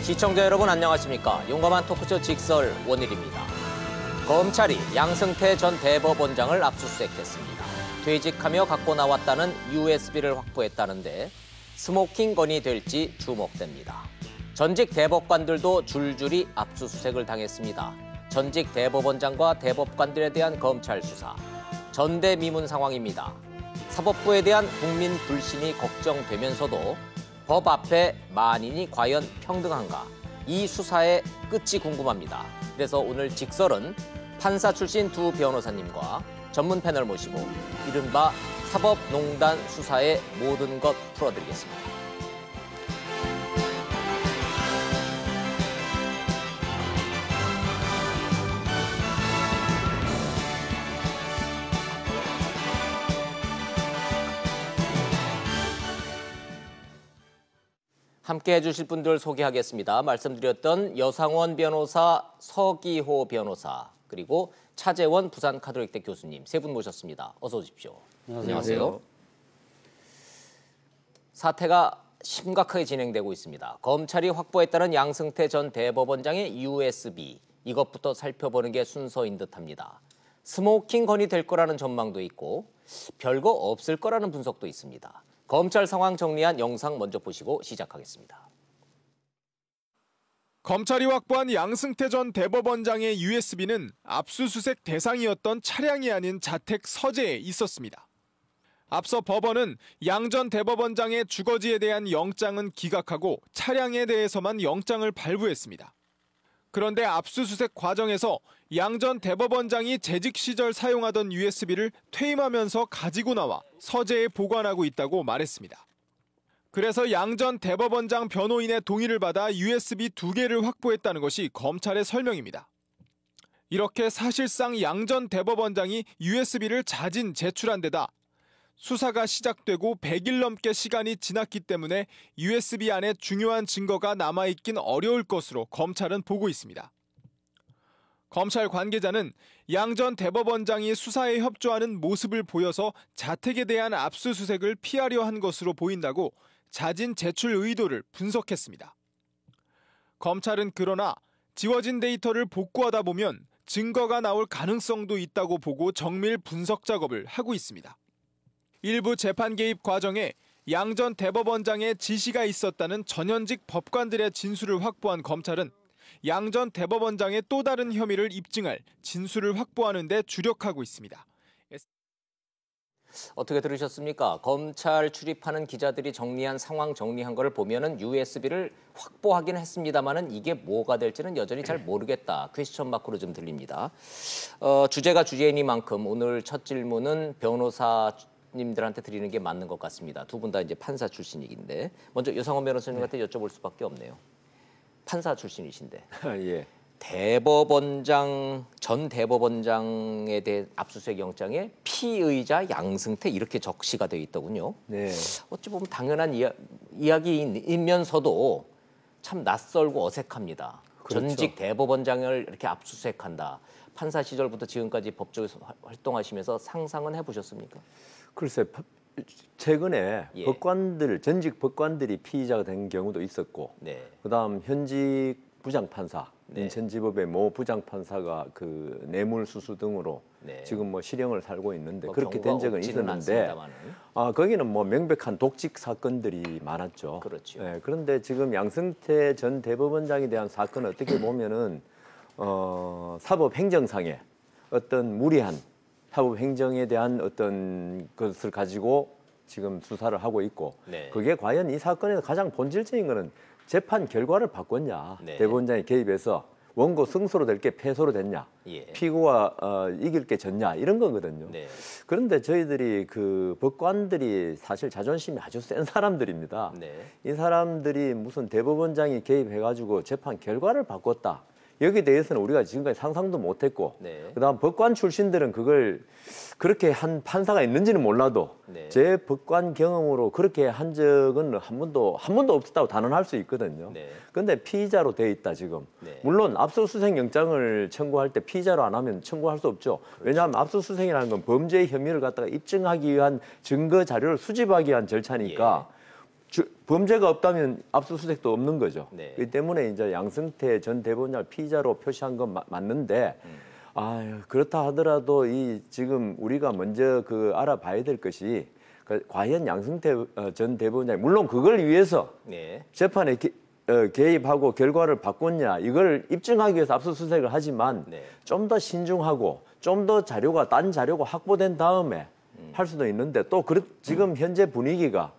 시청자 여러분 안녕하십니까. 용감한 토크쇼 직설 원일입니다. 검찰이 양승태 전 대법원장을 압수수색했습니다. 퇴직하며 갖고 나왔다는 USB를 확보했다는데 스모킹 건이 될지 주목됩니다. 전직 대법관들도 줄줄이 압수수색을 당했습니다. 전직 대법원장과 대법관들에 대한 검찰 수사, 전대미문 상황입니다. 사법부에 대한 국민 불신이 걱정되면서도 법 앞에 만인이 과연 평등한가? 이 수사의 끝이 궁금합니다. 그래서 오늘 직설은 판사 출신 두 변호사님과 전문 패널 모시고 이른바 사법농단 수사의 모든 것 풀어드리겠습니다. 함께 해주실 분들 소개하겠습니다. 말씀드렸던 여상원 변호사, 서기호 변호사, 그리고 차재원 부산카톨릭대 교수님 세 분 모셨습니다. 어서 오십시오. 안녕하세요. 사태가 심각하게 진행되고 있습니다. 검찰이 확보했다는 양승태 전 대법원장의 USB, 이것부터 살펴보는 게 순서인 듯합니다. 스모킹 건이 될 거라는 전망도 있고 별거 없을 거라는 분석도 있습니다. 검찰 상황 정리한 영상 먼저 보시고 시작하겠습니다. 검찰이 확보한 양승태 전 대법원장의 USB는 압수수색 대상이었던 차량이 아닌 자택 서재에 있었습니다. 앞서 법원은 양 전 대법원장의 주거지에 대한 영장은 기각하고 차량에 대해서만 영장을 발부했습니다. 그런데 압수수색 과정에서 양 전 대법원장이 재직 시절 사용하던 USB를 퇴임하면서 가지고 나와 서재에 보관하고 있다고 말했습니다. 그래서 양 전 대법원장 변호인의 동의를 받아 USB 2개를 확보했다는 것이 검찰의 설명입니다. 이렇게 사실상 양 전 대법원장이 USB를 자진 제출한 데다 수사가 시작되고 100일 넘게 시간이 지났기 때문에 USB 안에 중요한 증거가 남아있긴 어려울 것으로 검찰은 보고 있습니다. 검찰 관계자는 양 전 대법원장이 수사에 협조하는 모습을 보여서 자택에 대한 압수수색을 피하려 한 것으로 보인다고 자진 제출 의도를 분석했습니다. 검찰은 그러나 지워진 데이터를 복구하다 보면 증거가 나올 가능성도 있다고 보고 정밀 분석 작업을 하고 있습니다. 일부 재판 개입 과정에 양 전 대법원장의 지시가 있었다는 전현직 법관들의 진술을 확보한 검찰은 양 전 대법원장의 또 다른 혐의를 입증할 진술을 확보하는 데 주력하고 있습니다. 어떻게 들으셨습니까? 검찰 출입하는 기자들이 정리한 상황 정리한 거를 보면은 USB를 확보하긴 했습니다만은 이게 뭐가 될지는 여전히 잘 모르겠다. 퀘스천 마크로 좀 들립니다. 주제가 주제이니만큼 오늘 첫 질문은 변호사님들한테 드리는 게 맞는 것 같습니다. 두 분 다 이제 판사 출신이긴데 먼저 여상원 변호사님한테 여쭤볼 수밖에 없네요. 판사 출신이신데 예. 전 대법원장에 대한 압수수색 영장에 피의자 양승태 이렇게 적시가 되어 있더군요. 네. 어찌 보면 당연한 이야기이면서도 참 낯설고 어색합니다. 그렇죠. 전직 대법원장을 이렇게 압수수색한다. 판사 시절부터 지금까지 법조에서 활동하시면서 상상은 해보셨습니까? 글쎄, 최근에 예. 전직 법관들이 피의자가 된 경우도 있었고, 네. 그다음 현직 부장판사, 네. 인천지법의 모 부장판사가 그 뇌물수수 등으로 네. 지금 뭐 실형을 살고 있는데 뭐 그렇게 된 적은 있었는데, 거기는 뭐 명백한 독직 사건들이 많았죠. 그렇죠. 예, 그런데 지금 양승태 전 대법원장에 대한 사건은 어떻게 보면은 사법행정상의 어떤 무리한 사법행정에 대한 어떤 것을 가지고 지금 수사를 하고 있고, 네. 그게 과연 이 사건에서 가장 본질적인 거는 재판 결과를 바꿨냐, 네. 대법원장이 개입해서 원고 승소로 될 게 패소로 됐냐, 예. 피고가 이길 게 졌냐, 이런 거거든요. 네. 그런데 저희들이 그 법관들이 사실 자존심이 아주 센 사람들입니다. 네. 이 사람들이 무슨 대법원장이 개입해가지고 재판 결과를 바꿨다, 여기에 대해서는 우리가 지금까지 상상도 못했고, 네. 그다음 법관 출신들은 그걸 그렇게 한 판사가 있는지는 몰라도 네. 제 법관 경험으로 그렇게 한 적은 한 번도 없었다고 단언할 수 있거든요. 네. 그런데 피의자로 돼 있다 지금. 네. 물론 압수수색 영장을 청구할 때 피의자로 안 하면 청구할 수 없죠. 그렇죠. 왜냐하면 압수수색이라는 건 범죄의 혐의를 갖다가 입증하기 위한 증거 자료를 수집하기 위한 절차니까. 예. 범죄가 없다면 압수수색도 없는 거죠. 네. 그렇기 때문에 이제 양승태 전 대법원장을 피의자로 표시한 건 맞는데 그렇다 하더라도 이 지금 우리가 먼저 알아봐야 될 것이 과연 양승태 전 대법원장이 물론 그걸 위해서 네. 재판에 개입하고 결과를 바꿨냐 이걸 입증하기 위해서 압수수색을 하지만 네. 좀 더 신중하고 좀 더 딴 자료가 확보된 다음에 할 수도 있는데 또 지금 현재 분위기가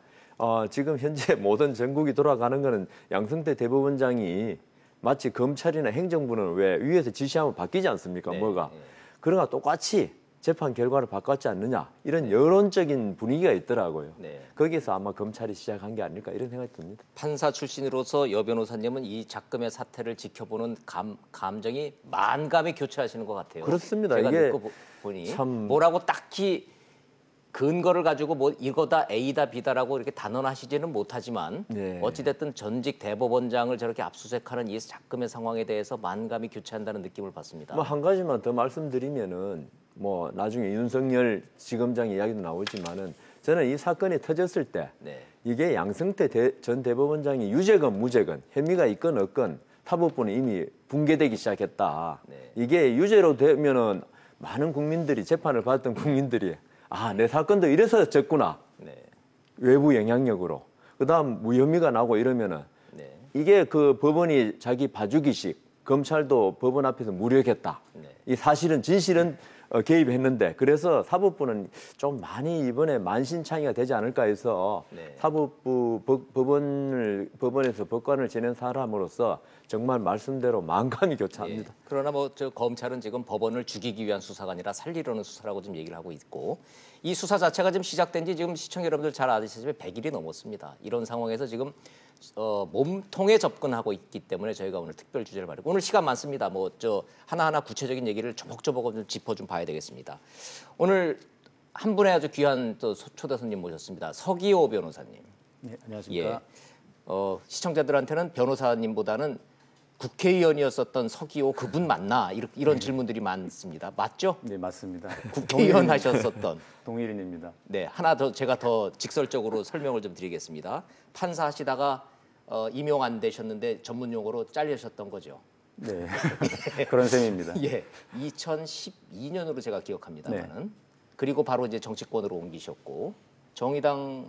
지금 현재 모든 전국이 돌아가는 거는 양승태 대법원장이 마치 검찰이나 행정부는 왜 위에서 지시하면 바뀌지 않습니까? 네. 뭐가. 네. 그러나 똑같이 재판 결과를 바꿨지 않느냐 이런 여론적인 분위기가 있더라고요. 네. 거기서 아마 검찰이 시작한 게 아닐까 이런 생각이 듭니다. 판사 출신으로서 여 변호사님은 이 작금의 사태를 지켜보는 감정이 만감이 교차하시는 것 같아요. 그렇습니다. 제가 이게 듣고 보니 참 뭐라고 딱히 근거를 가지고 뭐 이거다 A다 B다라고 이렇게 단언하시지는 못하지만 네. 어찌됐든 전직 대법원장을 저렇게 압수수색하는 이 작금의 상황에 대해서 만감이 교차한다는 느낌을 받습니다. 뭐 한 가지만 더 말씀드리면은 뭐 나중에 윤석열 지검장 이야기도 나오지만은 저는 이 사건이 터졌을 때 네. 이게 양승태 전 대법원장이 유죄건 무죄건 혐의가 있건 없건 사법부는 이미 붕괴되기 시작했다. 네. 이게 유죄로 되면은 많은 국민들이 재판을 받았던 국민들이 내 사건도 이래서 졌구나. 네. 외부 영향력으로. 그다음 무혐의가 나고 이러면은 네. 이게 법원이 자기 봐주기식 검찰도 법원 앞에서 무력했다. 네. 이 사실은 진실은 개입했는데 그래서 사법부는 좀 많이 이번에 만신창이가 되지 않을까 해서 네. 사법부 법원에서 법관을 지낸 사람으로서 정말 말씀대로 만감이 교차합니다. 예. 그러나 뭐 검찰은 지금 법원을 죽이기 위한 수사가 아니라 살리려는 수사라고 지금 얘기를 하고 있고 이 수사 자체가 지금 시작된 지 지금 시청자 여러분들 잘 아시다시피 100일이 넘었습니다. 이런 상황에서 지금 몸통에 접근하고 있기 때문에 저희가 오늘 특별 주제를 마련했고 오늘 시간 많습니다. 뭐 하나하나 구체적인 얘기를 조목조목 좀 짚어 좀 봐야 되겠습니다. 오늘 한 분의 아주 귀한 또 초대 손님 모셨습니다. 서기호 변호사님. 네, 안녕하십니까. 예. 시청자들한테는 변호사님보다는 국회의원이었었던 서기호 그분 맞나 이런 질문들이 많습니다. 맞죠? 네, 맞습니다. 국회의원 하셨었던. 동일인입니다. 네, 하나 더 제가 더 직설적으로 설명을 좀 드리겠습니다. 판사 하시다가 임용 안 되셨는데 전문 용어로 잘리셨던 거죠. 네, 그런 셈입니다. 예, 2012년으로 제가 기억합니다만은 그리고 바로 이제 정치권으로 옮기셨고 정의당에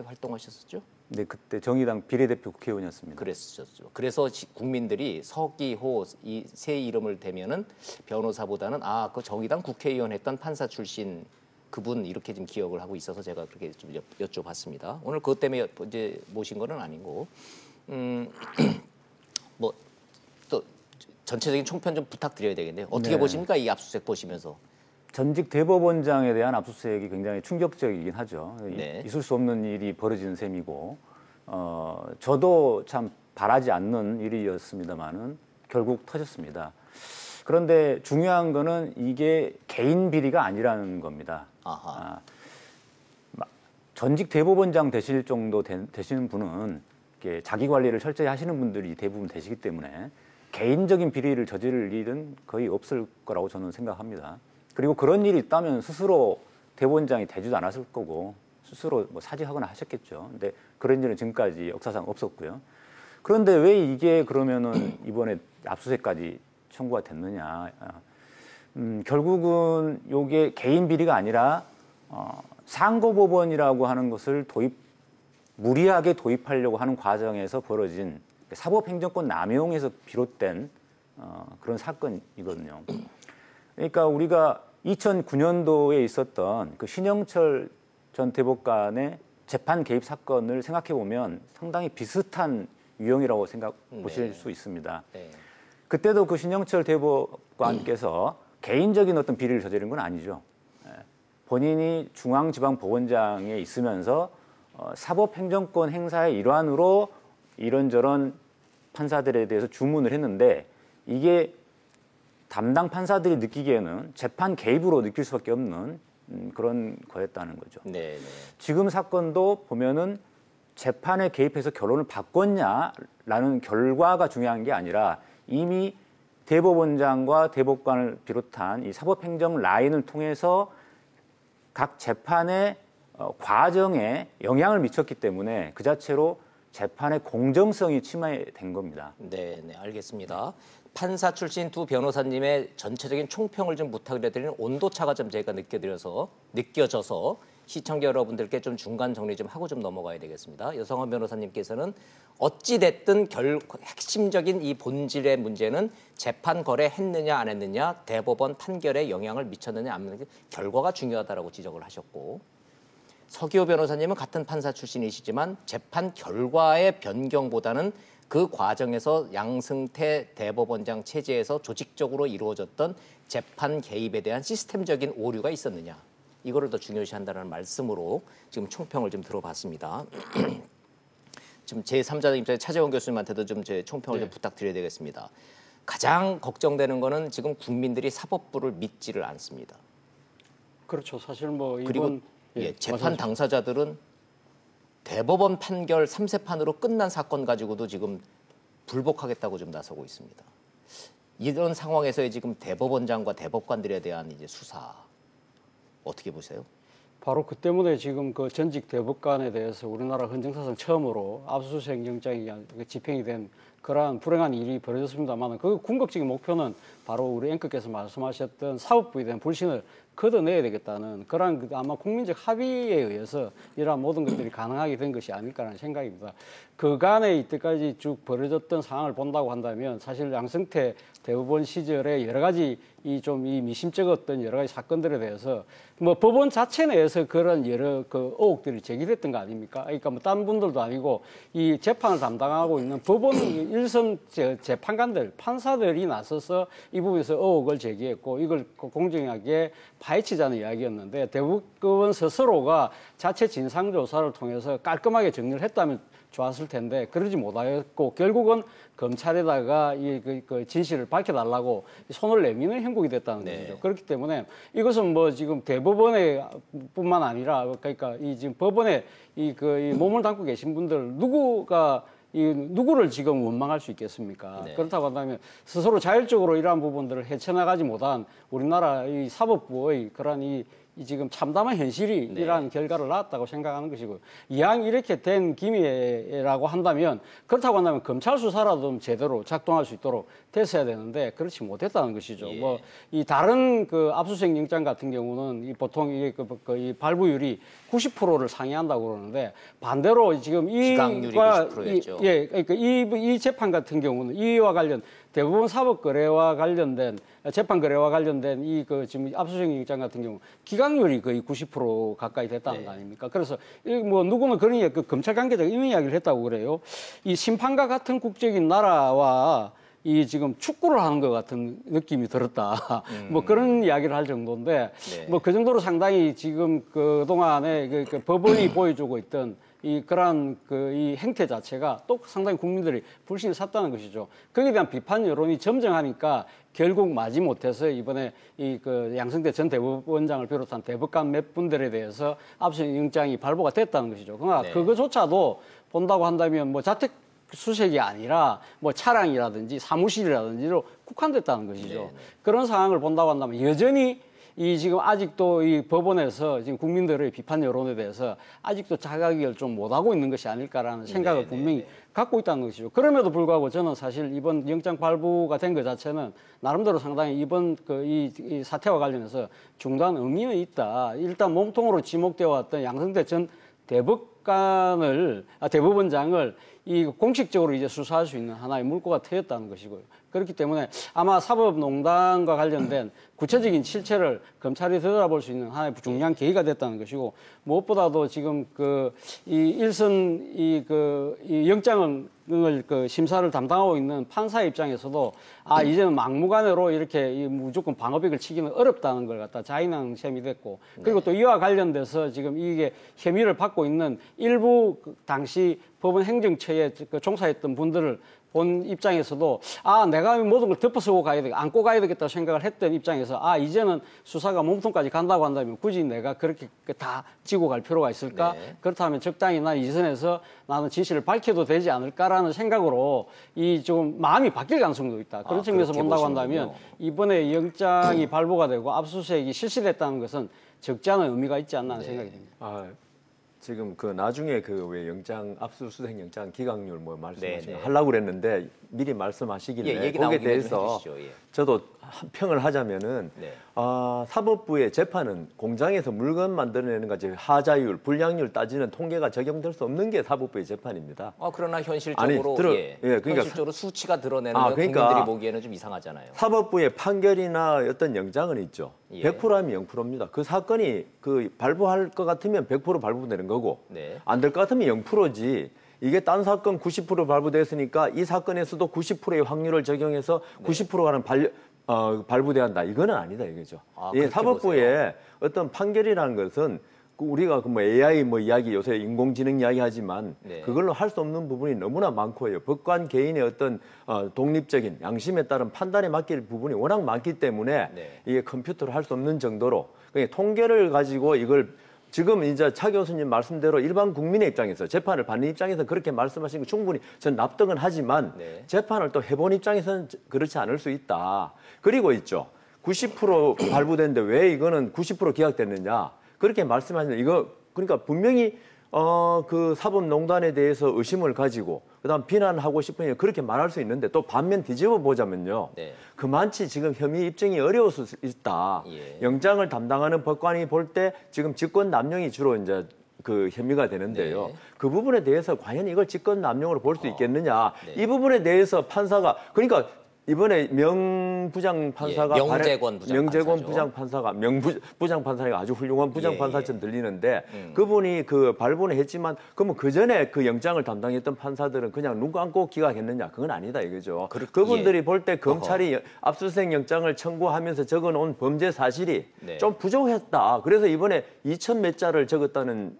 활동하셨었죠? 네, 그때 정의당 비례대표 국회의원이었습니다. 그랬었죠. 그래서 국민들이 서기호 이 새 이름을 대면은 변호사보다는 그 정의당 국회의원 했던 판사 출신 그분 이렇게 지금 기억을 하고 있어서 제가 그렇게 좀 여쭤봤습니다. 오늘 그것 때문에 이제 모신 거는 아니고 뭐 또 전체적인 총평 좀 부탁드려야 되겠네요. 어떻게 네. 보십니까 이 압수수색 보시면서? 전직 대법원장에 대한 압수수색이 굉장히 충격적이긴 하죠. 네. 있을 수 없는 일이 벌어지는 셈이고 저도 참 바라지 않는 일이었습니다만은 결국 터졌습니다. 그런데 중요한 거는 이게 개인 비리가 아니라는 겁니다. 전직 대법원장 되실 정도 되시는 분은 이렇게 자기 관리를 철저히 하시는 분들이 대부분 되시기 때문에 개인적인 비리를 저지를 일은 거의 없을 거라고 저는 생각합니다. 그리고 그런 일이 있다면 스스로 대법원장이 되지도 않았을 거고 스스로 뭐 사직하거나 하셨겠죠. 근데 그런 일은 지금까지 역사상 없었고요. 그런데 왜 이게 그러면은 이번에 압수수색까지 청구가 됐느냐? 결국은 이게 개인 비리가 아니라 상고법원이라고 하는 것을 무리하게 도입하려고 하는 과정에서 벌어진 사법행정권 남용에서 비롯된 그런 사건이거든요. 그러니까 우리가 2009년도에 있었던 그 신영철 전 대법관의 재판 개입 사건을 생각해 보면 상당히 비슷한 유형이라고 보실 수 있습니다. 네. 그때도 그 신영철 대법관께서 개인적인 어떤 비리를 저지른 건 아니죠. 본인이 중앙지방법원장에 있으면서 사법행정권 행사의 일환으로 이런저런 판사들에 대해서 주문을 했는데 이게 담당 판사들이 느끼기에는 재판 개입으로 느낄 수밖에 없는 그런 거였다는 거죠. 네, 네. 지금 사건도 보면은 재판에 개입해서 결론을 바꿨냐라는 결과가 중요한 게 아니라 이미 대법원장과 대법관을 비롯한 이 사법행정 라인을 통해서 각 재판의 과정에 영향을 미쳤기 때문에 그 자체로 재판의 공정성이 침해된 겁니다. 네, 알겠습니다. 판사 출신 두 변호사님의 전체적인 총평을 좀 부탁을 드리는 온도차가 좀 제가 느껴져서 시청자 여러분들께 좀 중간 정리 좀 하고 좀 넘어가야 되겠습니다. 여성원 변호사님께서는 어찌 됐든 핵심적인 이 본질의 문제는 재판 거래했느냐 안 했느냐, 대법원 판결에 영향을 미쳤느냐 안 미쳤느냐, 결과가 중요하다라고 지적을 하셨고, 서기호 변호사님은 같은 판사 출신이시지만 재판 결과의 변경보다는 그 과정에서 양승태 대법원장 체제에서 조직적으로 이루어졌던 재판 개입에 대한 시스템적인 오류가 있었느냐, 이거를 더 중요시한다는 말씀으로 지금 총평을 좀 들어봤습니다. 지금 제3자 입장에 차재원 교수님한테도 좀 제 총평을 좀 부탁드려야 되겠습니다. 가장 걱정되는 거는 지금 국민들이 사법부를 믿지를 않습니다. 그렇죠. 사실 뭐 그리고 재판 당사자들은 대법원 판결 3세판으로 끝난 사건 가지고도 지금 불복하겠다고 좀 나서고 있습니다. 이런 상황에서의 지금 대법원장과 대법관들에 대한 이제 수사 어떻게 보세요? 바로 그 때문에 지금 그 전직 대법관에 대해서 우리나라 헌정사상 처음으로 압수수색 영장이 집행이 된 그러한 불행한 일이 벌어졌습니다만, 그 궁극적인 목표는 바로 우리 앵커께서 말씀하셨던 사법부에 대한 불신을 걷어내야 되겠다는 그러한 아마 국민적 합의에 의해서 이러한 모든 것들이 가능하게 된 것이 아닐까라는 생각입니다. 그간에 이때까지 쭉 벌어졌던 상황을 본다고 한다면 사실 양승태 대법원 시절에 여러 가지 이 미심쩍었던 여러 가지 사건들에 대해서 뭐 법원 자체 내에서 그런 여러 그 의혹들이 제기됐던 거 아닙니까? 그러니까 뭐 딴 분들도 아니고 이 재판을 담당하고 있는 법원 일선 재판관들, 판사들이 나서서 이 부분에서 의혹을 제기했고 이걸 공정하게 파헤치자는 이야기였는데, 대법원 스스로가 자체 진상조사를 통해서 깔끔하게 정리를 했다면 좋았을 텐데 그러지 못하였고, 결국은 검찰에다가 그 진실을 밝혀달라고 손을 내미는 형국이 됐다는 것이죠. 그렇기 때문에 이것은 뭐 지금 대법원에 뿐만 아니라, 그러니까 이 지금 법원에 이 몸을 담고 계신 분들 누구를 지금 원망할 수 있겠습니까? 그렇다고 한다면 스스로 자율적으로 이러한 부분들을 헤쳐나가지 못한 우리나라 이 사법부의 그러한 이 지금 참담한 현실이 이러한 결과를 낳았다고 생각하는 것이고요. 이왕 이렇게 된 김해라고 한다면, 그렇다고 한다면 검찰 수사라도 좀 제대로 작동할 수 있도록 됐어야 되는데 그렇지 못했다는 것이죠. 뭐 이 다른 그 압수수색 영장 같은 경우는 보통 이 발부율이 90%를 상회한다고 그러는데, 반대로 지금 기각률이 90%였죠. 그러니까 이 재판 같은 경우는 이와 관련 대부분 사법거래와 관련된 재판 거래와 관련된 지금 압수수색 영장 같은 경우 기각률이 거의 90% 가까이 됐다는 거 아닙니까? 그래서 뭐 누구는 그런 그 검찰 관계자가 이런 이야기를 했다고 그래요. 이 심판과 같은 국적인 나라와 이 지금 축구를 하는 것 같은 느낌이 들었다. 뭐 그런 이야기를 할 정도인데, 뭐 그 정도로 상당히 지금 그 동안에 그 법원이 보여주고 있던 그러한 이 행태 자체가 또 상당히 국민들이 불신을 샀다는 것이죠. 거기에 대한 비판 여론이 점증하니까 결국 마지못해서 이번에 그 양승태 전 대법원장을 비롯한 대법관 몇 분들에 대해서 압수수색 영장이 발부가 됐다는 것이죠. 그러나 그거조차도 본다고 한다면 뭐 자택 수색이 아니라 뭐 차량이라든지 사무실이라든지로 국한됐다는 것이죠. 그런 상황을 본다고 한다면 여전히 지금 아직도 이 법원에서 지금 국민들의 비판 여론에 대해서 아직도 자각을 좀 못하고 있는 것이 아닐까라는 생각을 분명히 갖고 있다는 것이죠. 그럼에도 불구하고 저는 사실 이번 영장 발부가 된 것 자체는 나름대로 상당히 이번 이 사태와 관련해서 중대한 의미는 있다. 일단 몸통으로 지목되어 왔던 양승태 전 대법원장을 공식적으로 이제 수사할 수 있는 하나의 물꼬가 트였다는 것이고요. 그렇기 때문에 아마 사법농단과 관련된 구체적인 실체를 검찰이 들여다볼 수 있는 하나의 중요한 계기가 됐다는 것이고, 무엇보다도 지금 이 영장을 심사를 담당하고 있는 판사 입장에서도 이제는 막무가내로 이렇게 무조건 방어벽을 치기는 어렵다는 걸 갖다 자인한 셈이 됐고, 그리고 또 이와 관련돼서 지금 이게 혐의를 받고 있는 일부 당시 법원 행정처에 종사했던 분들을 본 입장에서도 내가 모든 걸 덮어쓰고 안고 가야 되겠다고 생각을 했던 입장에서 이제는 수사가 몸통까지 간다고 한다면 굳이 내가 그렇게 다 지고 갈 필요가 있을까? 그렇다면 적당히 나 이선에서 나는 진실을 밝혀도 되지 않을까라는 생각으로 좀 마음이 바뀔 가능성도 있다. 그런 측면에서 본다고 한다면 이번에 영장이 발부가 되고 압수수색이 실시됐다는 것은 적지 않은 의미가 있지 않나 하는 생각이 듭니다. 지금 그 나중에 그 왜 영장 압수수색 영장 기각률 뭐 말씀하시는 네, 네. 하려고 그랬는데 미리 말씀하시길래 예, 얘기 거기에 나오기 전에 좀 대해서 해주시죠. 예. 저도 평을 하자면은 네. 사법부의 재판은 공장에서 물건 만들어내는 것이 하자율, 불량률 따지는 통계가 적용될 수 없는 게 사법부의 재판입니다. 그러나 현실적으로 그러니까 현실적으로 수치가 드러내는 건 그러니까 국민들이 보기에는 좀 이상하잖아요. 사법부의 판결이나 어떤 영장은 있죠. 예. 100%하면 0%입니다. 그 사건이 그 발부할 것 같으면 100% 발부되는 거고 네. 안 될 것 같으면 0%지. 이게 딴 사건 90% 발부됐으니까 이 사건에서도 90%의 확률을 적용해서 90%가는 발부돼야 한다. 이거는 아니다 이거죠. 이 사법부의 어떤 판결이라는 것은 우리가 뭐 AI 뭐 이야기 요새 인공지능 이야기 하지만 네. 그걸로 할 수 없는 부분이 너무나 많고요. 법관 개인의 어떤 독립적인 양심에 따른 판단에 맡길 부분이 워낙 많기 때문에 네. 이게 컴퓨터로 할 수 없는 정도로 그냥 통계를 가지고 이걸 지금 이제 차 교수님 말씀대로 일반 국민의 입장에서 재판을 받는 입장에서 그렇게 말씀하신 거 충분히 전 납득은 하지만 네. 재판을 또 해본 입장에서는 그렇지 않을 수 있다. 그리고 있죠. 90% 발부됐는데 왜 이거는 90% 기각됐느냐. 그렇게 말씀하시는 이거 그러니까 분명히 그 사법농단에 대해서 의심을 가지고 그다음 비난하고 싶으면 그렇게 말할 수 있는데 또 반면 뒤집어 보자면요. 네. 그만치 지금 혐의 입증이 어려울 수 있다. 예. 영장을 담당하는 법관이 볼 때 지금 직권 남용이 주로 이제 그 혐의가 되는데요. 네. 그 부분에 대해서 과연 이걸 직권 남용으로 볼 수 있겠느냐. 네. 이 부분에 대해서 판사가 그러니까 이번에 명부장 판사가 명재권 부장 판사가 명부장 판사가 아주 훌륭한 부장 판사처럼 들리는데 그분이 그 발부는 했지만 그러면 그 전에 그 영장을 담당했던 판사들은 그냥 눈 감고 기각했느냐 그건 아니다 이거죠. 그분들이 볼 때 검찰이 압수수색 영장을 청구하면서 적어놓은 범죄 사실이 네. 좀 부족했다. 그래서 이번에 2천 몇 자를 적었다는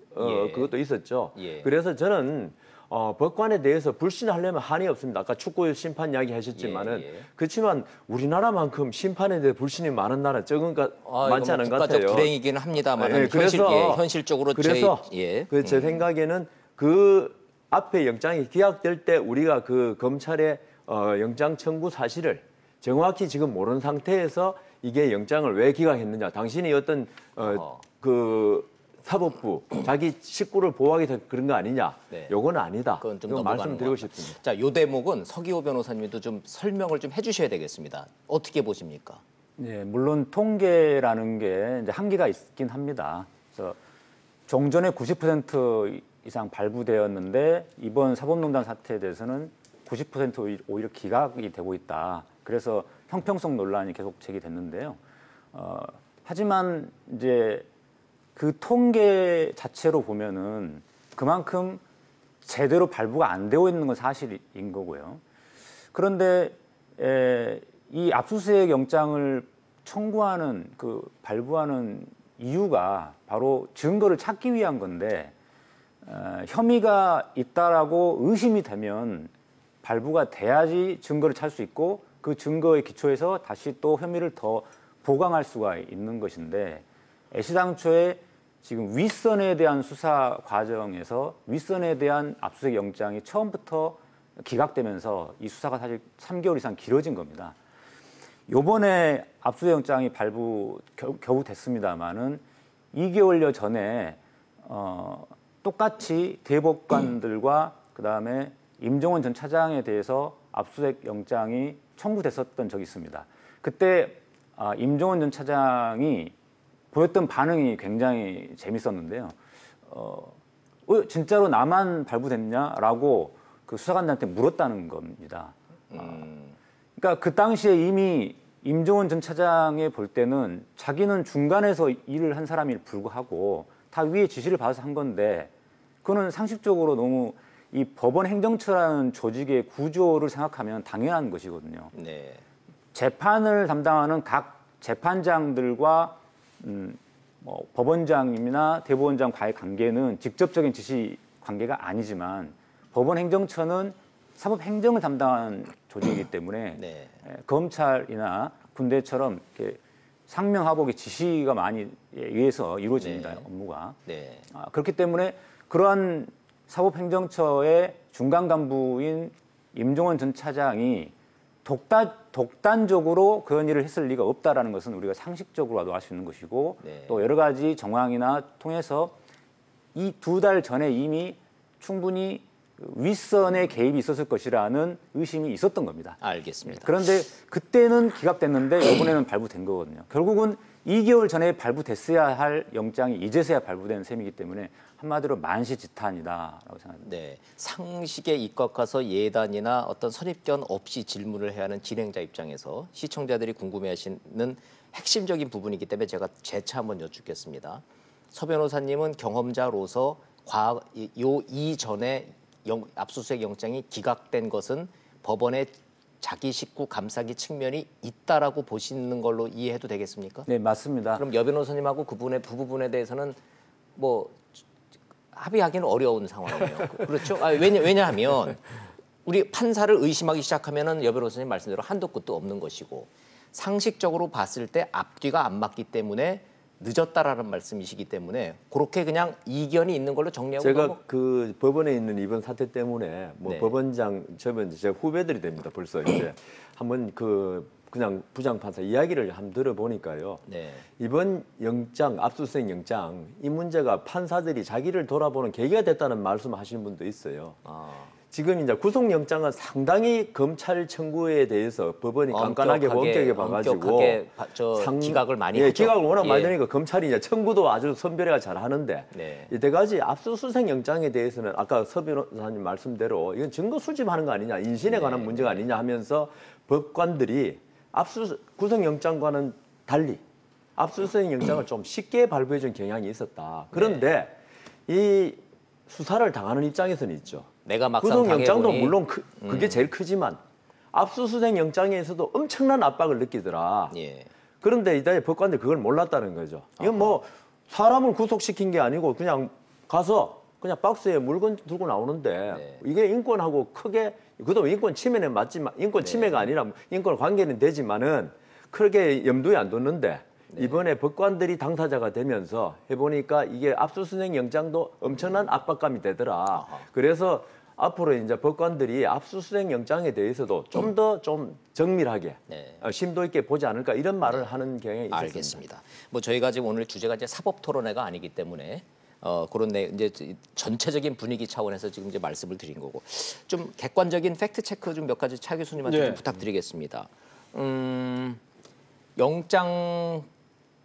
그것도 있었죠. 예. 그래서 저는 법관에 대해서 불신하려면 한이 없습니다. 아까 축구 심판 이야기 하셨지만은 그렇지만 우리나라만큼 심판에 대해 불신이 많은 나라 적은 것 많지 않은 것 같아요. 국가적 불행이기는 합니다만 그래서 현실적으로 제 생각에는 그 앞에 영장이 기각될 때 우리가 그 검찰의 영장 청구 사실을 정확히 지금 모르는 상태에서 이게 영장을 왜 기각했느냐. 당신이 어떤 그 사법부 자기 식구를 보호하기 위해서 그런 거 아니냐? 네. 요거는 아니다. 그건 좀 이거 넘어가는 말씀드리고 것 싶습니다. 자, 요 대목은 서기호 변호사님도 좀 설명을 좀 해주셔야 되겠습니다. 어떻게 보십니까? 예, 물론 통계라는 게 이제 한계가 있긴 합니다. 그래서 종전에 90% 이상 발부되었는데 이번 사법농단 사태에 대해서는 90% 오히려 기각이 되고 있다. 그래서 형평성 논란이 계속 제기됐는데요. 하지만 이제 그 통계 자체로 보면은 그만큼 제대로 발부가 안 되고 있는 건 사실인 거고요. 그런데 이 압수수색 영장을 청구하는 발부하는 이유가 바로 증거를 찾기 위한 건데 혐의가 있다라고 의심이 되면 발부가 돼야지 증거를 찾을 수 있고 그 증거에 기초해서 다시 또 혐의를 더 보강할 수가 있는 것인데 애시당초에 지금 윗선에 대한 수사 과정에서 윗선에 대한 압수수색 영장이 처음부터 기각되면서 이 수사가 사실 3개월 이상 길어진 겁니다. 요번에 압수수색 영장이 겨우 됐습니다마는 2개월여 전에 똑같이 대법관들과 그다음에 임종원 전 차장에 대해서 압수수색 영장이 청구됐었던 적이 있습니다. 그때 임종원 전 차장이 보였던 반응이 굉장히 재밌었는데요. 진짜로 나만 발부됐냐라고 그 수사관들한테 물었다는 겁니다. 그러니까 그 당시에 이미 임종원 전 차장에 볼 때는 자기는 중간에서 일을 한 사람일 불구하고 다 위에 지시를 받아서 한 건데 그거는 상식적으로 너무 이 법원 행정처라는 조직의 구조를 생각하면 당연한 것이거든요. 네. 재판을 담당하는 각 재판장들과 법원장이나 대법원장과의 관계는 직접적인 지시 관계가 아니지만 법원 행정처는 사법 행정을 담당하는 조직이기 때문에 네. 검찰이나 군대처럼 이렇게 상명하복의 지시가 많이 의해서 이루어집니다. 네. 업무가. 네. 그렇기 때문에 그러한 사법행정처의 중간 간부인 임종원 전 차장이 독단적으로 그런 일을 했을 리가 없다라는 것은 우리가 상식적으로라도 알 수 있는 것이고 네. 또 여러 가지 정황이나 통해서 이 2달 전에 이미 충분히 윗선의 개입이 있었을 것이라는 의심이 있었던 겁니다. 알겠습니다. 그런데 그때는 기각됐는데 이번에는 발부된 거거든요. 결국은 2개월 전에 발부됐어야 할 영장이 이제서야 발부된 셈이기 때문에 한마디로 만시지탄이다라고 생각합니다. 네, 상식에 입각해서 예단이나 어떤 선입견 없이 질문을 해야 하는 진행자 입장에서 시청자들이 궁금해하시는 핵심적인 부분이기 때문에 제가 재차 한번 여쭙겠습니다. 서 변호사님은 경험자로서 이전에 압수수색 영장이 기각된 것은 법원의 자기 식구 감싸기 측면이 있다라고 보시는 걸로 이해해도 되겠습니까? 네, 맞습니다. 그럼 여 변호사님하고 그 부분에 대해서는 뭐 합의하기는 어려운 상황이에요. 그렇죠? 왜냐하면 우리 판사를 의심하기 시작하면은 여 변호사님 말씀대로 한도 끝도 없는 것이고 상식적으로 봤을 때 앞뒤가 안 맞기 때문에 늦었다라는 말씀이시기 때문에 그렇게 그냥 이견이 있는 걸로 정리하고 제가 그 법원에 있는 이번 사태 때문에 뭐 네. 법원장 저번 제 후배들이 됩니다. 벌써 이제 한번 그냥 부장판사 이야기를 한번 들어보니까요. 네. 이번 영장 압수수색 영장 이 문제가 판사들이 자기를 돌아보는 계기가 됐다는 말씀하시는 분도 있어요. 지금 이제 구속영장은 상당히 검찰 청구에 대해서 법원이 깐깐하게 엄격하게 봐가지고 기각을 많이 하죠. 하죠. 기각을 워낙 많이 되니까 검찰이 이제 청구도 아주 선별해가 잘 하는데 네. 이때까지 압수수색 영장에 대해서는 아까 서 변호사님 말씀대로 이건 증거 수집하는 거 아니냐, 인신에 관한 문제가 아니냐 하면서 법관들이 구속영장과는 달리 압수수색 영장을 좀 쉽게 발부해준 경향이 있었다. 그런데 이 수사를 당하는 입장에서는 있죠. 내가 막상 구속영장도 당해보니 물론 그게 제일 크지만 압수수색 영장에서도 엄청난 압박을 느끼더라. 예. 그런데 이제 법관들이 그걸 몰랐다는 거죠. 이건 뭐 사람을 구속시킨 게 아니고 그냥 가서 그냥 박스에 물건 들고 나오는데 네. 이게 인권하고 크게 그도 인권 침해는 맞지만 인권 침해가 아니라 인권 관계는 되지만은 크게 염두에 안 뒀는데 이번에 법관들이 당사자가 되면서 해보니까 이게 압수수색 영장도 엄청난 압박감이 되더라. 그래서 앞으로 이제 법관들이 압수수색 영장에 대해서도 좀 더 좀 정밀하게 심도 있게 보지 않을까 이런 말을 하는 경향이 있습니다. 알겠습니다. 뭐 저희가 지금 오늘 주제가 이제 사법 토론회가 아니기 때문에 그런 이제 전체적인 분위기 차원에서 지금 이제 말씀을 드린 거고 좀 객관적인 팩트 체크 좀 몇 가지 차 교수님한테 좀 부탁드리겠습니다. 영장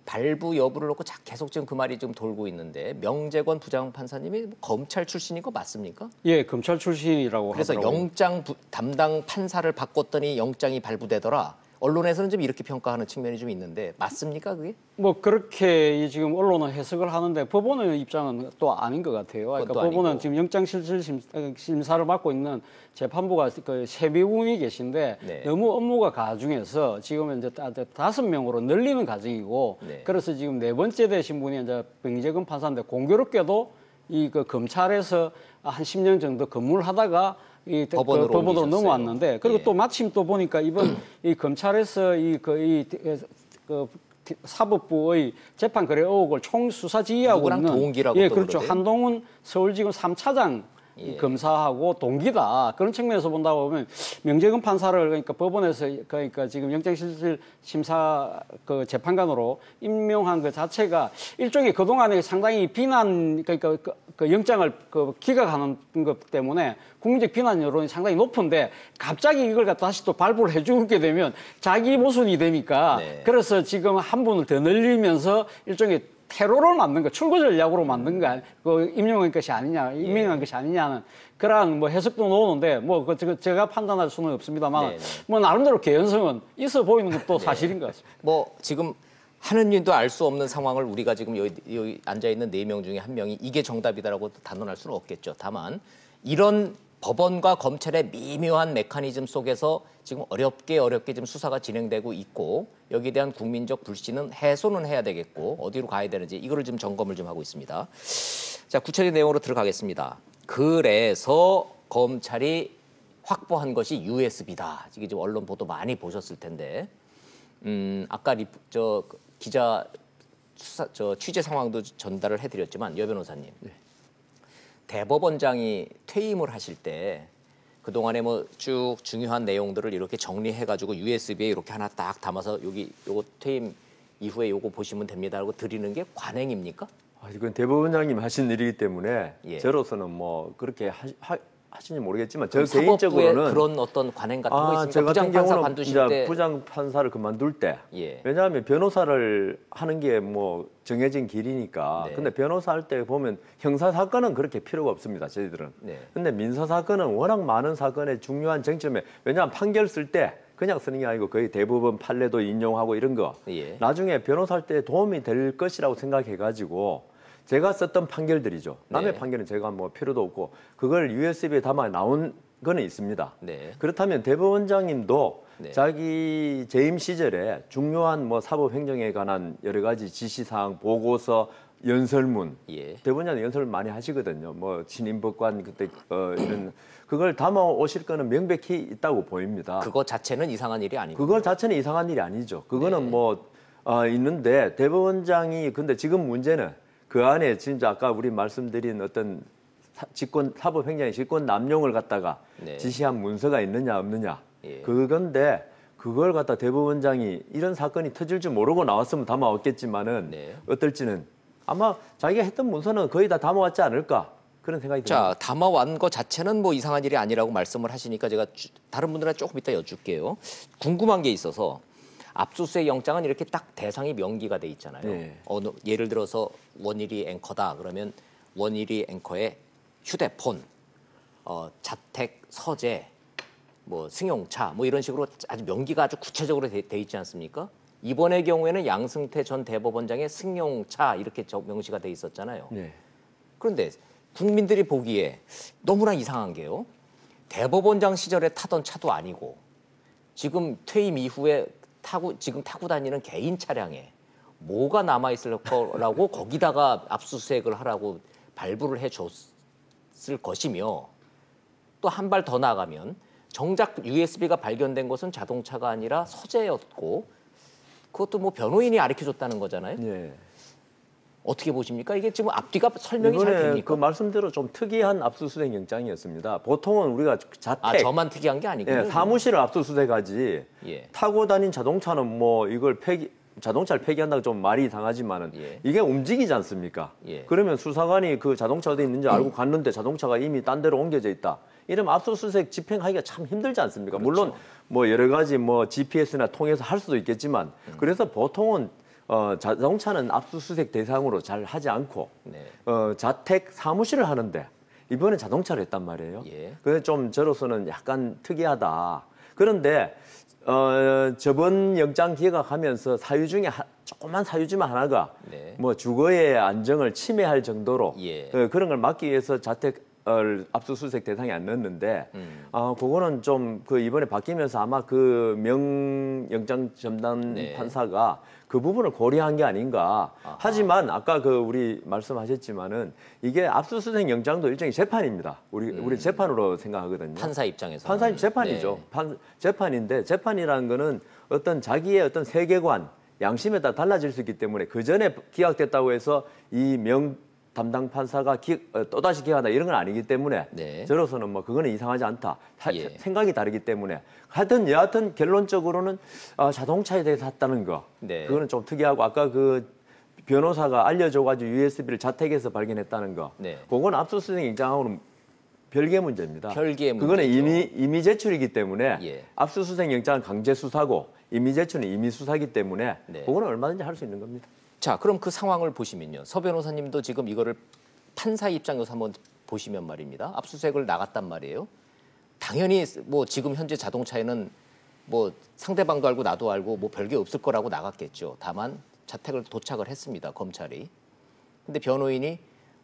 발부 여부를 놓고 계속 지금 그 말이 좀 돌고 있는데 명재권 부장판사님이 검찰 출신인 거 맞습니까? 예, 검찰 출신이라고 그래서 하더라고요. 영장 담당 판사를 바꿨더니 영장이 발부되더라. 언론에서는 좀 이렇게 평가하는 측면이 좀 있는데 맞습니까 그게? 뭐 그렇게 지금 언론은 해석을 하는데 법원의 입장은 또 아닌 것 같아요. 그러니까 법원은 아니고. 지금 영장실질심사를 맡고 있는 재판부가 그 3명이 계신데 네. 너무 업무가 가중해서 지금은 이제 5명으로 늘리는 과정이고 네. 그래서 지금 4번째 되신 분이 이제 명재근 판사인데 공교롭게도 이 그 검찰에서 한 10년 정도 근무를 하다가 법원으로 옮기셨어요. 넘어왔는데 그리고 예. 또 마침 또 보니까 이번 이 검찰에서 그 사법부의 재판 거래 의혹을 총 수사 지휘하고 누구랑 있는 동기라고 예, 또 그렇죠. 그러대요? 한동훈 서울지검 3차장 검사하고 동기다. 그런 측면에서 본다 보면 명재근 판사를 그러니까 법원에서 그러니까 지금 영장실질 심사 그 재판관으로 임명한 그 자체가 일종의 그동안에 상당히 비난 그러니까 그 영장을 그 기각하는 것 때문에 국민적 비난 여론이 상당히 높은데 갑자기 이걸 갖다 다시 또 발부를 해주게 되면 자기 모순이 되니까 그래서 지금 한 분을 더 늘리면서 일종의 테러를 만든 거, 출구 전략으로 만든 거, 그 임명한 것이 아니냐, 임명한 것이 아니냐는 그러한 뭐 해석도 나오는데 뭐 그 제가 판단할 수는 없습니다만 뭐 나름대로 개연성은 있어 보이는 것도 사실인 것 같습니다. 뭐 지금 하느님도 알 수 없는 상황을 우리가 지금 여기 앉아 있는 4명 중에 1명이 이게 정답이다라고 단언할 수는 없겠죠. 다만 이런 법원과 검찰의 미묘한 메커니즘 속에서 지금 어렵게 지금 수사가 진행되고 있고 여기에 대한 국민적 불신은 해소는 해야 되겠고 어디로 가야 되는지 이거를 좀 점검을 좀 하고 있습니다. 자, 구체적인 내용으로 들어가겠습니다. 그래서 검찰이 확보한 것이 USB다. 이게 지금 언론 보도 많이 보셨을 텐데 아까 기자 취재 상황도 전달을 해드렸지만 여 변호사님. 대법원장이 퇴임을 하실 때 그동안에 뭐 쭉 중요한 내용들을 이렇게 정리해가지고 USB에 이렇게 하나 딱 담아서 요거 퇴임 이후에 요거 보시면 됩니다 하고 드리는 게 관행입니까? 이건 대법원장님 하신 일이기 때문에 예. 저로서는 뭐 그렇게 하시는지 모르겠지만 저 사법부에 개인적으로는 그런 어떤 관행 같은 거 있습니까? 저 같은 부장판사 경우는 관두실 이제 때 부장판사를 그만둘 때 예. 왜냐하면 변호사를 하는 게 뭐 정해진 길이니까. 네. 근데 변호사 할 때 보면 형사 사건은 그렇게 필요가 없습니다. 저희들은. 네. 근데 민사 사건은 워낙 많은 사건의 중요한 쟁점에 왜냐하면 판결 쓸 때 그냥 쓰는 게 아니고 거의 대부분 판례도 인용하고 이런 거 예. 나중에 변호사 할 때 도움이 될 것이라고 생각해가지고 제가 썼던 판결들이죠. 남의 네. 판결은 제가 뭐 필요도 없고 그걸 USB에 담아 나온 거는 있습니다. 네. 그렇다면 대법원장님도 네. 자기 재임 시절에 중요한 뭐 사법행정에 관한 여러 가지 지시사항, 보고서, 연설문, 예. 대법원장님 연설을 많이 하시거든요. 뭐 신임법관 그때 이런 그걸 담아 오실 거는 명백히 있다고 보입니다. 그거 자체는 이상한 일이 아니고. 그걸 자체는 이상한 일이 아니죠. 그거는 네. 뭐 있는데 대법원장이 근데 지금 문제는 그 안에 진짜 아까 우리 말씀드린 어떤 사법행정의 직권 남용을 갖다가 네. 지시한 문서가 있느냐 없느냐 예. 그건데 그걸 갖다 대법원장이 이런 사건이 터질 줄 모르고 나왔으면 담아왔겠지만은 네. 어떨지는 아마 자기가 했던 문서는 거의 다 담아왔지 않을까 그런 생각이 듭니다. 자, 담아완 거 자체는 뭐 이상한 일이 아니라고 말씀을 하시니까 제가 다른 분들한테 조금 이따 여쭐게요. 궁금한 게 있어서 압수수색 영장은 이렇게 딱 대상이 명기가 돼 있잖아요. 네. 예를 들어서 원일이 앵커다 그러면 원일이 앵커의 휴대폰, 자택 서재, 뭐 승용차 뭐 이런 식으로 아주 명기가 아주 구체적으로 돼 있지 않습니까? 이번의 경우에는 양승태 전 대법원장의 승용차 이렇게 명시가 돼 있었잖아요. 네. 그런데 국민들이 보기에 너무나 이상한 게요. 대법원장 시절에 타던 차도 아니고 지금 퇴임 이후에 지금 타고 다니는 개인 차량에 뭐가 남아 있을 거라고 거기다가 압수수색을 하라고 발부를 해줬을 것이며 또 한 발 더 나가면 정작 USB가 발견된 것은 자동차가 아니라 서재였고 그것도 뭐 변호인이 가르쳐줬다는 거잖아요. 예. 어떻게 보십니까? 이게 지금 앞뒤가 설명이 잘 이번에 됩니까? 그 말씀대로 좀 특이한 압수수색 영장이었습니다. 보통은 우리가 자택, 저만 특이한 게 아니군요. 예, 사무실을 압수수색하지 예. 타고 다닌 자동차는 뭐 이걸 자동차를 폐기한다고 좀 말이 이상하지만은 예. 이게 움직이지 않습니까? 예. 그러면 수사관이 그 자동차 어디 있는지 알고 갔는데 자동차가 이미 딴 데로 옮겨져 있다. 이러면 압수수색 집행하기가 참 힘들지 않습니까? 그렇죠. 물론 뭐 여러 가지 뭐 GPS나 통해서 할 수도 있겠지만 그래서 보통은 자동차는 압수수색 대상으로 잘 하지 않고 네. 자택 사무실을 하는데 이번에 자동차를 했단 말이에요. 예. 그래서 좀 저로서는 약간 특이하다. 그런데 저번 영장 기각하면서 사유 중에 조그만 사유지만 하나가 네. 뭐 주거의 안정을 침해할 정도로 예. 그런 걸 막기 위해서 자택을 압수수색 대상에 안 넣었는데 그거는 좀 그 이번에 바뀌면서 아마 그 영장 전담 네. 판사가 그 부분을 고려한 게 아닌가. 하지만 아까 그 우리 말씀하셨지만은 이게 압수수색 영장도 일종의 재판입니다. 우리 재판으로 생각하거든요. 판사 입장에서 판사님 재판이죠. 재판인데 재판이라는 거는 어떤 자기의 어떤 세계관, 양심에 따라 달라질 수 있기 때문에 그 전에 기각됐다고 해서 이 담당 판사가 또다시 기각한다 이런 건 아니기 때문에 네. 저로서는 뭐 그거는 이상하지 않다. 예. 생각이 다르기 때문에 하여튼 여하튼 결론적으로는 자동차에 대해서 했다는 거 네. 그거는 좀 특이하고 아까 그 변호사가 알려줘가지고 USB를 자택에서 발견했다는 거 네. 그건 압수수색 영장하고는 별개 문제입니다. 별개의 그거는 문제죠. 임의 제출이기 때문에 예. 압수수색 영장은 강제 수사고 임의 제출은 임의 수사기 때문에 네. 그거는 얼마든지 할 수 있는 겁니다. 자, 그럼 그 상황을 보시면요. 서 변호사님도 지금 이거를 판사 입장에서 한번 보시면 말입니다. 압수수색을 나갔단 말이에요. 당연히 뭐 지금 현재 자동차에는 뭐 상대방도 알고 나도 알고 뭐 별게 없을 거라고 나갔겠죠. 다만 자택을 도착을 했습니다. 검찰이. 근데 변호인이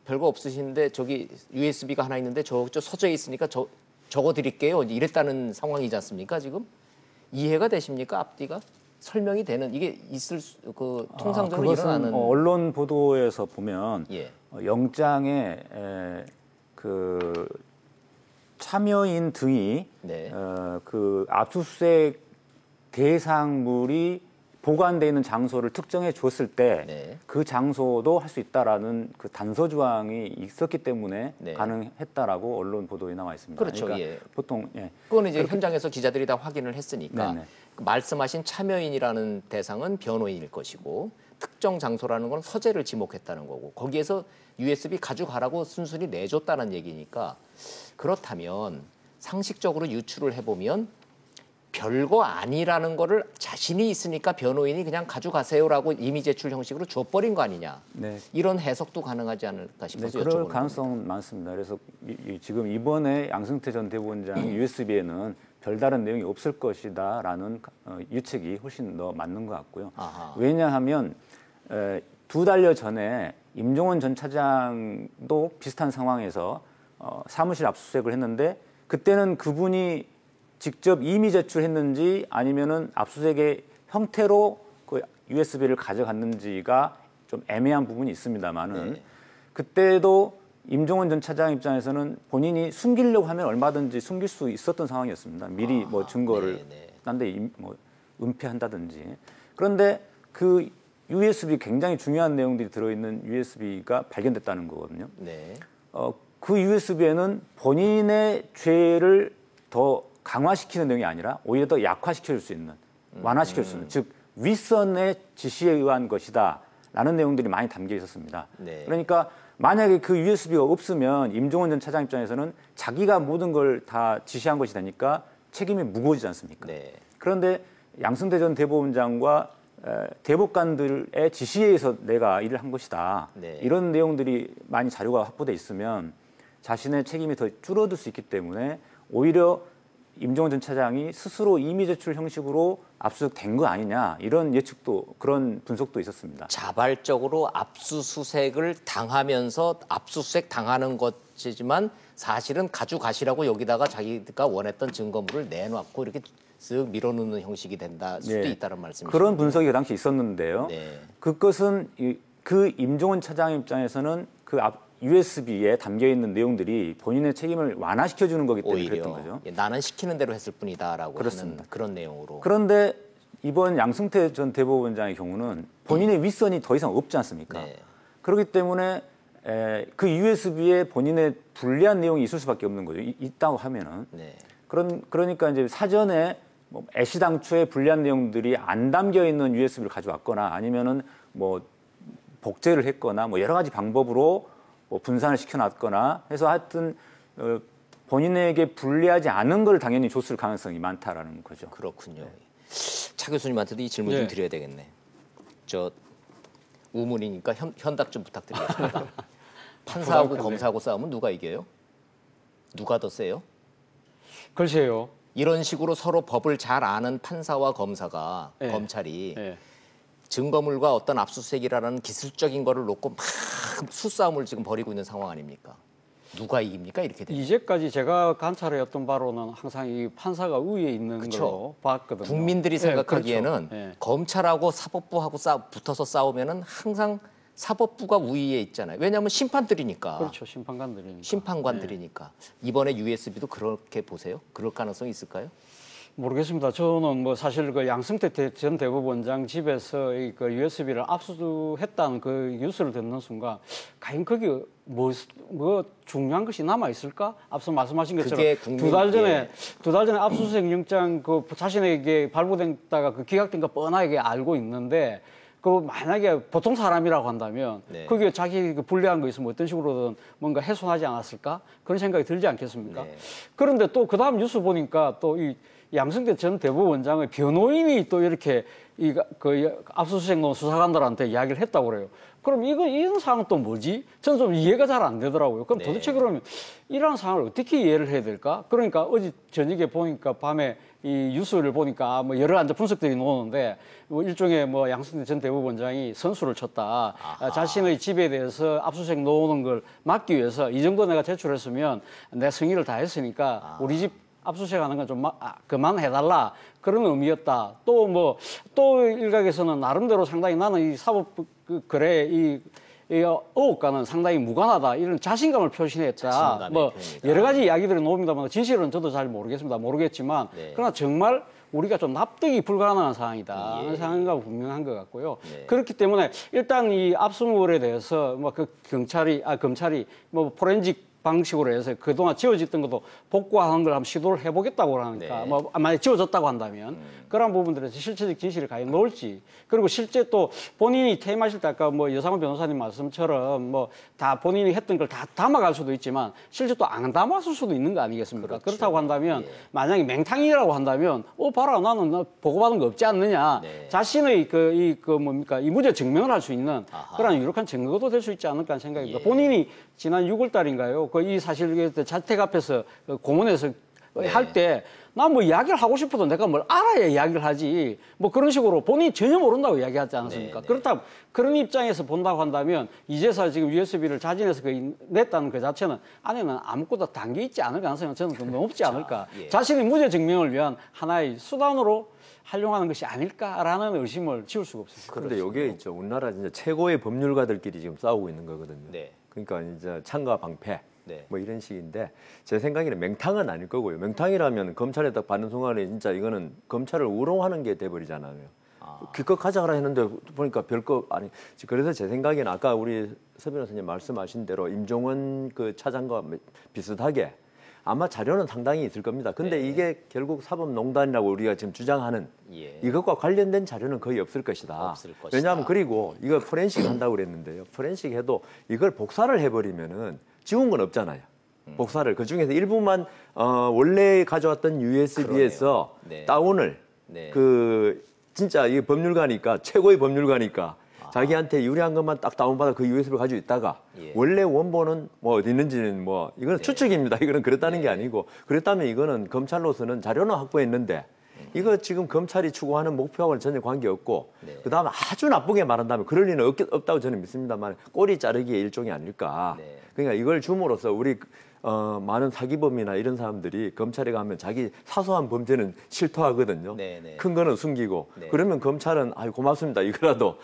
별거 없으신데 저기 USB가 하나 있는데 저쪽 서재에 있으니까 적어 드릴게요. 이랬다는 상황이지 않습니까, 지금? 이해가 되십니까, 앞뒤가? 설명이 되는 이게 있을 그 통상적으로 그것은 일어나는 언론 보도에서 보면 예. 영장에 그 참여인 등이 네. 그 압수수색 대상물이 보관돼 있는 장소를 특정해 줬을 때 네. 그 장소도 할 수 있다라는 그 단서 조항이 있었기 때문에 네. 가능했다라고 언론 보도에 나와 있습니다. 그렇죠. 그러니까 예. 보통 그건 이제 현장에서 기자들이 다 확인을 했으니까 네네. 말씀하신 참여인이라는 대상은 변호인일 것이고 특정 장소라는 건 서재를 지목했다는 거고 거기에서 USB 가져가라고 순순히 내줬다는 얘기니까 그렇다면 상식적으로 유추를 해보면 별거 아니라는 거를 자신이 있으니까 변호인이 그냥 가져가세요라고 이미 제출 형식으로 줘버린 거 아니냐. 네. 이런 해석도 가능하지 않을까 싶어서 네, 그럴 여쭤보는 가능성 많습니다. 그래서 지금 이번에 양승태 전 대법원장 USB에는 별다른 내용이 없을 것이다라는 유책이 훨씬 더 맞는 것 같고요. 아하. 왜냐하면 2달여 전에 임종원 전 차장도 비슷한 상황에서 사무실 압수수색을 했는데 그때는 그분이 직접 임의 제출했는지 아니면은 압수수색의 형태로 그 USB를 가져갔는지가 좀 애매한 부분이 있습니다만은 네. 그때도 임종원 전 차장 입장에서는 본인이 숨기려고 하면 얼마든지 숨길 수 있었던 상황이었습니다. 미리 뭐 증거를 딴데 뭐 은폐한다든지. 그런데 그 USB 굉장히 중요한 내용들이 들어있는 USB가 발견됐다는 거거든요. 네. 그 USB에는 본인의 죄를 더 강화시키는 내용이 아니라 오히려 더 약화시킬 수 있는, 완화시킬 수 있는, 즉 윗선의 지시에 의한 것이다라는 내용들이 많이 담겨 있었습니다. 네. 그러니까 만약에 그 USB가 없으면 임종원 전 차장 입장에서는 자기가 모든 걸 다 지시한 것이 되니까 책임이 무거워지지 않습니까? 네. 그런데 양승태 전 대법원장과 대법관들의 지시에 의해서 내가 일을 한 것이다. 네. 이런 내용들이 많이 자료가 확보돼 있으면 자신의 책임이 더 줄어들 수 있기 때문에 오히려 임종원 전 차장이 스스로 임의 제출 형식으로 압수수색된 거 아니냐 이런 예측도 그런 분석도 있었습니다. 자발적으로 압수수색을 당하면서 압수수색 당하는 것이지만 사실은 가져가시라고 여기다가 자기가 원했던 증거물을 내놓고 이렇게 쓱 밀어넣는 형식이 된다 수도 네. 있다는 말씀이시죠. 그런 분석이 그 당시 있었는데요. 네. 그것은 그 임종원 차장 입장에서는 그 USB에 담겨 있는 내용들이 본인의 책임을 완화시켜주는 거기 때문에 오히려 그랬던 거죠. 예, 나는 시키는 대로 했을 뿐이다라고 그렇습니다. 하는 그런 내용으로. 그런데 이번 양승태 전 대법원장의 경우는 본인의 윗선이 더 이상 없지 않습니까? 네. 그렇기 때문에 그 USB에 본인의 불리한 내용이 있을 수밖에 없는 거죠. 있다고 하면은. 네. 그러니까 이제 사전에 뭐 애시당초에 불리한 내용들이 안 담겨 있는 USB를 가져왔거나 아니면은 뭐 복제를 했거나 뭐 여러 가지 방법으로 뭐 분산을 시켜놨거나 해서 하여튼 본인에게 불리하지 않은 걸 당연히 줬을 가능성이 많다라는 거죠. 그렇군요. 차 교수님한테도 이 질문 좀 드려야 되겠네. 저 우문이니까 현답 좀 부탁드리겠습니다. 판사하고 검사하고 싸우면 누가 이겨요? 누가 더 세요? 글쎄요. 이런 식으로 서로 법을 잘 아는 판사와 검사가 네. 검찰이 예. 증거물과 어떤 압수수색이라는 기술적인 거를 놓고 막 수싸움을 지금 벌이고 있는 상황 아닙니까? 누가 이깁니까? 이렇게 되면. 이제까지 제가 관찰해왔던 바로는 항상 이 판사가 우위에 있는 그쵸. 걸로 봤거든요. 국민들이 생각하기에는 그렇죠. 예. 검찰하고 사법부하고 붙어서 싸우면은 항상 사법부가 우위에 있잖아요. 왜냐하면 심판들이니까. 그렇죠. 심판관들이니까. 심판관들이니까. 이번에 USB도 그렇게 보세요? 그럴 가능성이 있을까요? 모르겠습니다. 저는 뭐 사실 그 양승태 전 대법원장 집에서 이 그 USB를 압수했다는 그 뉴스를 듣는 순간 과연 거기 뭐 중요한 것이 남아 있을까? 앞서 말씀하신 것처럼 그게 국민- 두 달 전에 압수수색 영장 그 자신에게 발부됐다가 그 기각된 거 뻔하게 알고 있는데 그 만약에 보통 사람이라고 한다면 네. 거기에 자기 그 불리한 거 있으면 어떤 식으로든 뭔가 훼손하지 않았을까? 그런 생각이 들지 않겠습니까? 네. 그런데 또 그 다음 뉴스 보니까 또 이 양승태 전 대법원장의 변호인이 또 이렇게 그 압수수색론 수사관들한테 이야기를 했다고 그래요. 그럼 이런 상황은 또 뭐지? 저는 좀 이해가 잘 안 되더라고요. 그럼 네. 도대체 그러면 이런 상황을 어떻게 이해를 해야 될까? 그러니까 어제 저녁에 보니까 밤에 이 뉴스를 보니까 뭐 여러 가지 분석들이 나오는데 뭐 일종의 뭐 양승태 전 대법원장이 선수를 쳤다. 자신의 집에 대해서 압수수색 놓는 걸 막기 위해서 이 정도 내가 제출했으면 내 성의를 다했으니까 우리 집 압수수색하는 건 좀 그만해달라 그런 의미였다. 또 일각에서는 나름대로 상당히 나는 이 사법 거래 이 이 의혹과는 상당히 무관하다 이런 자신감을 표시했다. 자신감의 뭐 표현이다. 여러 가지 이야기들이 나옵니다만 진실은 저도 잘 모르겠지만 네. 그러나 정말 우리가 좀 납득이 불가능한 상황이다. 예. 하는 상황인가 분명한 것 같고요. 네. 그렇기 때문에 일단 이 압수물에 대해서 뭐 그 검찰이 뭐 포렌식 방식으로 해서 그동안 지워졌던 것도 복구하는 걸 한번 시도를 해보겠다고 하니까 네. 뭐 만약에 지워졌다고 한다면 그런 부분들에서 실체적 진실을 과연 넣을지 그리고 실제 또 본인이 퇴임하실 때 아까 뭐 여상훈 변호사님 말씀처럼 뭐 다 본인이 했던 걸 다 담아갈 수도 있지만 실제 또 안 담았을 수도 있는 거 아니겠습니까? 그렇죠. 그렇다고 한다면 예. 만약에 맹탕이라고 한다면 봐라 나는 나 보고받은 거 없지 않느냐 네. 자신의 이 무죄 증명을 할 수 있는 아하. 그런 유력한 증거도 될 수 있지 않을까 하는 생각입니다. 예. 본인이 지난 6월 달인가요? 이 사실 자택 앞에서 공원에서 네. 할 때 난 뭐 이야기를 하고 싶어도 내가 뭘 알아야 이야기를 하지 뭐 그런 식으로 본인이 전혀 모른다고 이야기하지 않았습니까? 네, 네. 그렇다면 그런 입장에서 본다고 한다면 이제서 지금 USB를 자진해서 냈다는 그 자체는 안에는 아무것도 담겨 있지 않을 가능성이 저는 좀 높지 않을까. 예. 자신의 무죄 증명을 위한 하나의 수단으로 활용하는 것이 아닐까라는 의심을 지울 수가 없습니다. 그런데 여기에 있죠. 우리나라 진짜 최고의 법률가들끼리 지금 싸우고 있는 거거든요. 네. 그러니까 이제 창과 방패 네. 뭐 이런 식인데 제 생각에는 맹탕은 아닐 거고요. 맹탕이라면 검찰에 딱 받는 순간에 진짜 이거는 검찰을 우롱하는 게 돼버리잖아요. 기껏 가져가라 했는데 보니까 별거 아니. 그래서 제 생각에는 아까 우리 서 변호사님 말씀하신 대로 임종원 그 차장과 비슷하게 아마 자료는 상당히 있을 겁니다. 근데 네. 이게 결국 사법농단이라고 우리가 지금 주장하는 예. 이것과 관련된 자료는 거의 없을 것이다. 없을 것이다. 왜냐하면 그리고 이거 포렌식 한다고 그랬는데요. 포렌식 해도 이걸 복사를 해버리면은 지운 건 없잖아요. 복사를 그 중에서 일부만 원래 가져왔던 USB에서 네. 다운을 네. 그 진짜 이 법률가니까 최고의 법률가니까 자기한테 유리한 것만 딱 다운받아 그 USB를 가지고 있다가 예. 원래 원본은 뭐 어디 있는지는 뭐 이거는 추측입니다. 이거는 그랬다는 네. 게 아니고 그랬다면 이거는 검찰로서는 자료는 확보했는데 이거 지금 검찰이 추구하는 목표하고는 전혀 관계없고 네. 그다음에 아주 나쁘게 말한다면 그럴 리는 없다고 저는 믿습니다만 꼬리 자르기의 일종이 아닐까. 네. 그러니까 이걸 줌으로써 우리 많은 사기범이나 이런 사람들이 검찰에 가면 자기 사소한 범죄는 실토하거든요. 네, 네. 큰 거는 숨기고 네. 그러면 검찰은 아유 고맙습니다 이거라도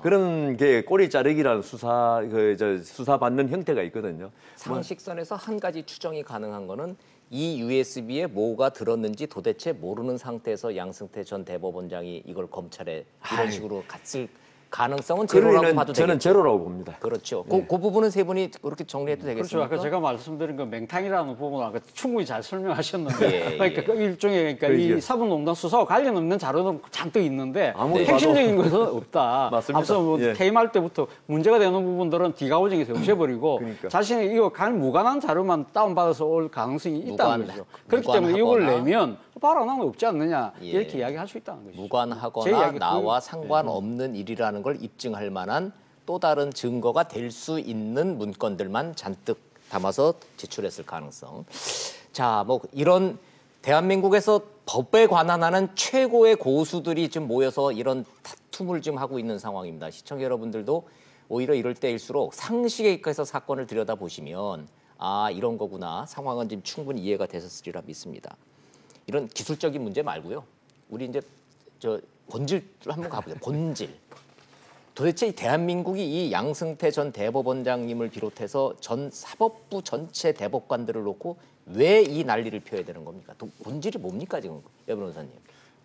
그런 게 꼬리 자르기라는 수사 받는 형태가 있거든요. 상식선에서 한 가지 추정이 가능한 거는 이 USB에 뭐가 들었는지 도대체 모르는 상태에서 양승태 전 대법원장이 이걸 검찰에 이런 식으로 갔을 가능성은 제로라고 그러면 봐도 저는 되겠죠. 제로라고 봅니다. 그렇죠. 그 부분은 세 분이 그렇게 정리해도 그렇죠. 되겠습니까? 아까 제가 말씀드린 그 맹탕이라는 부분을 아까 충분히 잘 설명하셨는데 예, 그러니까 예. 그 일종의 그러니까 이 사법농단 수사와 관련 없는 자료는 잔뜩 있는데 아무리 핵심적인 것은 없다. 맞습니다. 앞서 뭐 예. 퇴임할 때부터 문제가 되는 부분들은 뒤가 오정에서 없애버리고 그러니까. 자신이 이거 무관한 자료만 다운받아서 올 가능성이 있다는 거죠. 그렇기 때문에 이걸 무관하거나. 내면 봐라 나는 없지 않느냐 예. 이렇게 이야기할 수 있다는 거죠. 제 무관하거나 이야기 나와 상관없는 일이라는 걸 입증할 만한 또 다른 증거가 될 수 있는 문건들만 잔뜩 담아서 제출했을 가능성. 자, 뭐 이런 대한민국에서 법에 관한하는 최고의 고수들이 지금 모여서 이런 다툼을 지금 하고 있는 상황입니다. 시청자 여러분들도 오히려 이럴 때일수록 상식에 입각해서 사건을 들여다보시면 아, 이런 거구나. 상황은 지금 충분히 이해가 되셨으리라 믿습니다. 이런 기술적인 문제 말고요. 우리 이제 본질 한번 가보자. 본질. 도대체 이 대한민국이 이 양승태 전 대법원장님을 비롯해서 전 사법부 전체 대법관들을 놓고 왜 이 난리를 펴야 되는 겁니까? 본질이 뭡니까 지금, 여 변호사님?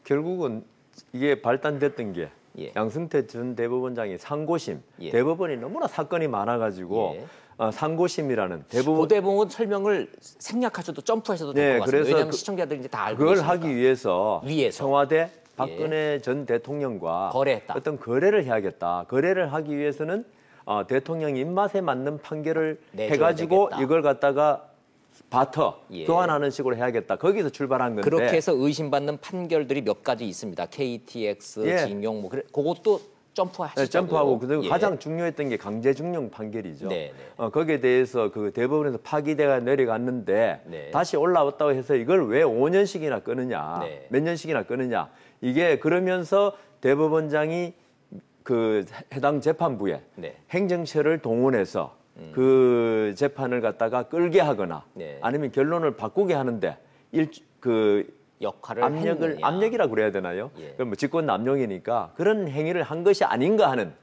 결국은 이게 발단됐던 게 예. 양승태 전 대법원장이 상고심, 예. 대법원이 너무나 사건이 많아가지고 예. 상고심이라는 대법원 고대법원 설명을 생략하셔도 점프하셔도 될 네, 것 같습니다. 그래서 왜냐하면 시청자들이 이제 다 알고 그걸 계시니까. 하기 위해서 위에서. 청와대 박근혜 전 대통령과 거래했다. 어떤 거래를 해야겠다. 거래를 하기 위해서는 대통령 입맛에 맞는 판결을 내줘야 해가지고 되겠다. 이걸 갖다가 바터 예. 교환하는 식으로 해야겠다. 거기서 출발한 건데 그렇게 해서 의심받는 판결들이 몇 가지 있습니다. KTX, 예. 징용 뭐 그것도 점프하시죠. 네, 점프하고 그리고 예. 가장 중요했던 게 강제징용 판결이죠. 네, 거기에 대해서 그 대법원에서 파기대가 내려갔는데 네. 다시 올라왔다고 해서 이걸 왜 5년씩이나 끄느냐, 네. 몇 년씩이나 끄느냐. 이게 그러면서 대법원장이 그 해당 재판부에 네. 행정처를 동원해서 그 재판을 갖다가 끌게 하거나 네. 아니면 결론을 바꾸게 하는데 역할을 했느냐. 압력이라고 그래야 되나요? 예. 그럼 뭐 직권 남용이니까 그런 행위를 한 것이 아닌가 하는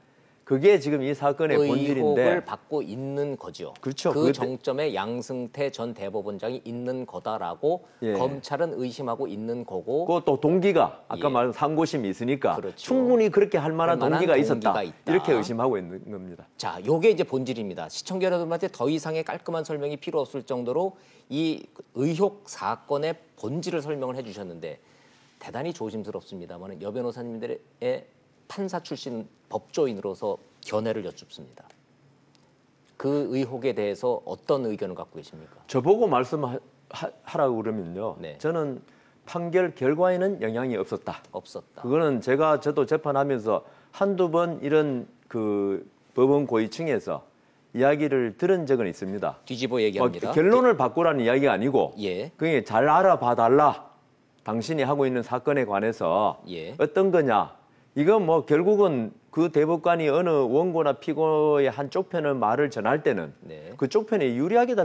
그게 지금 이 사건의 본질인데 의혹을 받고 있는 거죠. 그렇죠. 그 정점에 양승태 전 대법원장이 있는 거다라고 예. 검찰은 의심하고 있는 거고 그또 동기가 아까 예. 말한 상고심이 있으니까 그렇죠. 충분히 그렇게 할 만한 동기가 있었다. 동기가 있다. 이렇게 의심하고 있는 겁니다. 자, 요게 이제 본질입니다. 시청자 여러분한테 더 이상의 깔끔한 설명이 필요 없을 정도로 이 의혹 사건의 본질을 설명을 해주셨는데 대단히 조심스럽습니다만 여 변호사님들의 판사 출신 법조인으로서 견해를 여쭙습니다. 그 의혹에 대해서 어떤 의견을 갖고 계십니까? 저보고 말씀하라고 그러면요. 네. 저는 판결 결과에는 영향이 없었다. 없었다. 그거는 저도 재판하면서 한두 번 이런 그 법원 고위층에서 이야기를 들은 적은 있습니다. 뒤집어 얘기합니다. 결론을 바꾸라는 이야기가 아니고 예. 그게 잘 알아봐 달라. 당신이 하고 있는 사건에 관해서 예. 어떤 거냐. 이건 뭐 결국은 그 대법관이 어느 원고나 피고의 한쪽 편의 말을 전할 때는 네. 그쪽 편에 유리하게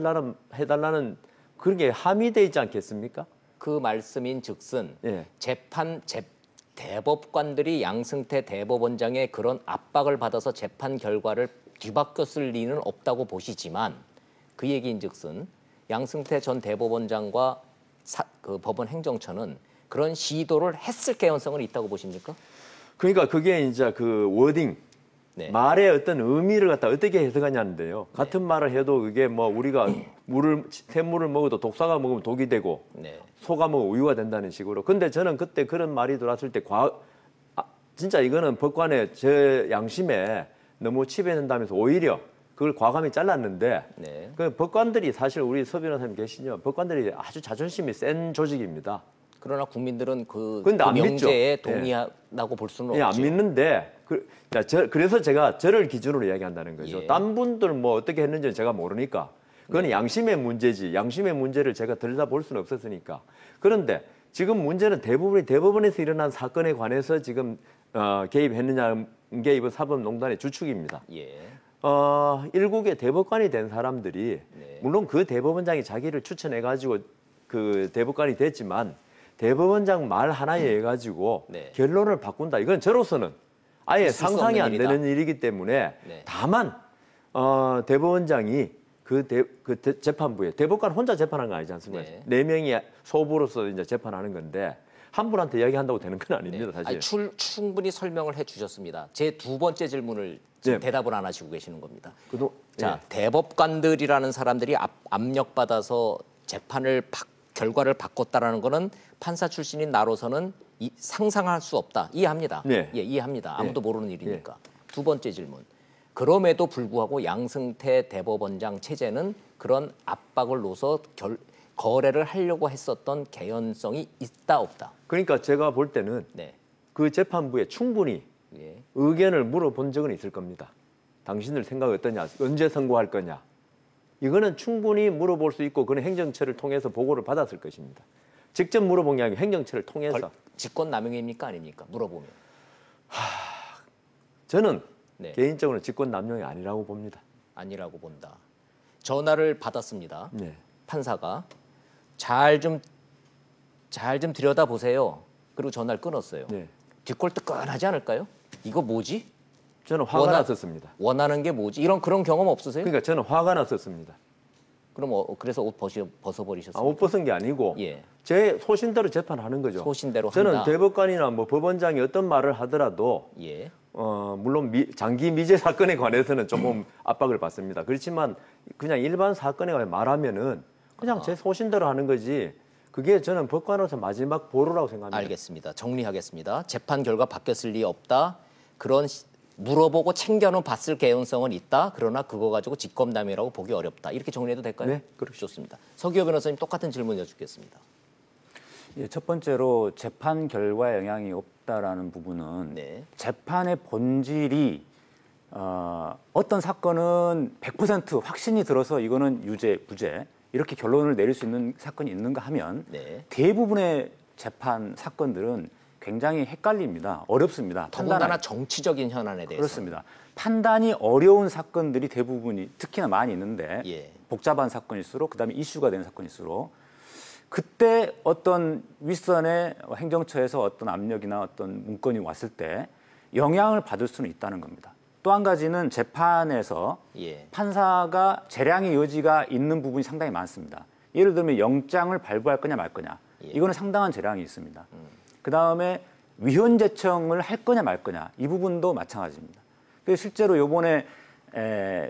해달라는 그런 게 함의돼 있지 않겠습니까? 그 말씀인즉슨 예. 대법관들이 양승태 대법원장의 그런 압박을 받아서 재판 결과를 뒤바뀌었을 리는 없다고 보시지만 그 얘기인즉슨 양승태 전 대법원장과 그 법원 행정처는 그런 시도를 했을 개연성은 있다고 보십니까? 그러니까 그게 이제 그 워딩 네. 말의 어떤 의미를 갖다 어떻게 해석하냐는데요. 같은 말을 해도 그게 뭐 우리가 샘물을 먹어도 독사가 먹으면 독이 되고 네. 소가 먹으면 우유가 된다는 식으로. 근데 저는 그때 그런 말이 들어왔을 때 진짜 이거는 법관의 제 양심에 너무 치배된다면서 오히려 그걸 과감히 잘랐는데 네. 그 법관들이 사실 우리 서 변호사님 계시죠. 법관들이 아주 자존심이 센 조직입니다. 그러나 국민들은 그 근데 안 명제에 믿죠. 동의하다고 볼 수는 예, 없죠. 안 믿는데 그래서 제가 저를 기준으로 이야기한다는 거죠. 예. 딴 분들 뭐 어떻게 했는지는 제가 모르니까 그건 양심의 문제지. 양심의 문제를 제가 들여다볼 수는 없었으니까. 그런데 지금 문제는 대법원에서 일어난 사건에 관해서 지금 개입했느냐는 게 이번 사법농단의 주축입니다. 예. 일국의 대법관이 된 사람들이 네. 물론 그 대법원장이 자기를 추천해가지고 그 대법관이 됐지만 대법원장 말 하나에 의해 가지고 네. 결론을 바꾼다. 이건 저로서는 아예 있을 수 상상이 없는 안 일이다. 되는 일이기 때문에 네. 다만 대법원장이 재판부에 대법관 혼자 재판한 거 아니지 않습니까? 네. 네 명이 소부로서 이제 재판하는 건데 한 분한테 이야기한다고 되는 건 아닙니다, 네. 사실. 아니, 충분히 설명을 해주셨습니다. 제 두 번째 질문을 지금 네. 대답을 안 하시고 계시는 겁니다. 자, 예. 대법관들이라는 사람들이 압력받아서 결과를 바꿨다라는 거는 판사 출신인 나로서는 상상할 수 없다. 이해합니다. 네. 예, 이해합니다. 아무도 네. 모르는 일이니까. 두 번째 질문. 그럼에도 불구하고 양승태 대법원장 체제는 그런 압박을 놓아서 거래를 하려고 했었던 개연성이 있다 없다. 그러니까 제가 볼 때는 네. 그 재판부에 충분히 예. 의견을 물어본 적은 있을 겁니다. 당신들 생각이 어떠냐? 언제 선고할 거냐? 이거는 충분히 물어볼 수 있고 그는 행정처를 통해서 보고를 받았을 것입니다. 직접 물어본 게 아니고 행정처를 통해서. 직권남용입니까 아닙니까? 물어보면. 저는 네. 개인적으로 직권남용이 아니라고 봅니다. 아니라고 본다. 전화를 받았습니다. 네. 판사가 잘 좀 들여다보세요. 그리고 전화를 끊었어요. 네. 뒷골 뜨끈하지 않을까요? 이거 뭐지? 저는 화가 났었습니다. 원하는 게 뭐지? 그런 경험 없으세요? 그러니까 저는 화가 났었습니다. 그럼 그래서 옷 벗어버리셨어요? 옷 벗은 게 아니고 예. 제 소신대로 재판하는 거죠. 소신대로 저는 한다. 대법관이나 뭐 법원장이 어떤 말을 하더라도 예. 물론 장기 미제 사건에 관해서는 조금 압박을 받습니다. 그렇지만 그냥 일반 사건에 관해 말하면은 그냥 제 소신대로 하는 거지. 그게 저는 법관으로서 마지막 보루라고 생각합니다. 알겠습니다. 정리하겠습니다. 재판 결과 바뀌었을 리 없다. 그런 물어보고 챙겨는 봤을 개연성은 있다. 그러나 그거 가지고 직권남용이라고 보기 어렵다. 이렇게 정리해도 될까요? 네, 그렇죠. 좋습니다. 서기호 변호사님 똑같은 질문 여쭙겠습니다. 예, 첫 번째로 재판 결과에 영향이 없다라는 부분은 네. 재판의 본질이 어떤 사건은 100% 확신이 들어서 이거는 유죄, 무죄 이렇게 결론을 내릴 수 있는 사건이 있는가 하면 네. 대부분의 재판 사건들은 굉장히 헷갈립니다. 어렵습니다. 더군다나 정치적인 현안에 대해서. 그렇습니다. 판단이 어려운 사건들이 대부분이 특히나 많이 있는데 예. 복잡한 사건일수록 그다음에 이슈가 되는 사건일수록 그때 어떤 윗선의 행정처에서 어떤 압력이나 어떤 문건이 왔을 때 영향을 받을 수는 있다는 겁니다. 또 한 가지는 재판에서 예. 판사가 재량의 여지가 있는 부분이 상당히 많습니다. 예를 들면 영장을 발부할 거냐 말 거냐. 예. 이거는 상당한 재량이 있습니다. 그다음에 위헌 제청을 할 거냐 말 거냐. 이 부분도 마찬가지입니다. 그래서 실제로 이번에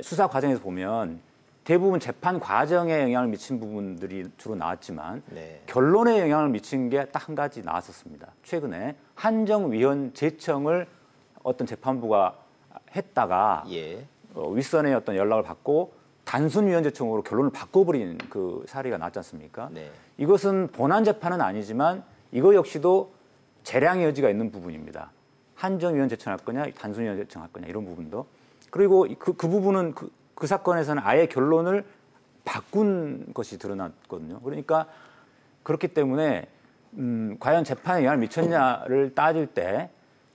수사 과정에서 보면 대부분 재판 과정에 영향을 미친 부분들이 주로 나왔지만 네. 결론에 영향을 미친 게 딱 한 가지 나왔었습니다. 최근에 한정 위헌 제청을 어떤 재판부가 했다가 예. 윗선의 어떤 연락을 받고 단순 위헌 제청으로 결론을 바꿔버린 그 사례가 나왔지 않습니까? 네. 이것은 본안 재판은 아니지만 이거 역시도 재량의 여지가 있는 부분입니다. 한정 위헌 제청할 거냐, 단순 위헌 제청할 거냐 이런 부분도. 그리고 그 부분은 그 사건에서는 아예 결론을 바꾼 것이 드러났거든요. 그러니까 그렇기 때문에 과연 재판에 영향을 미쳤냐를 따질 때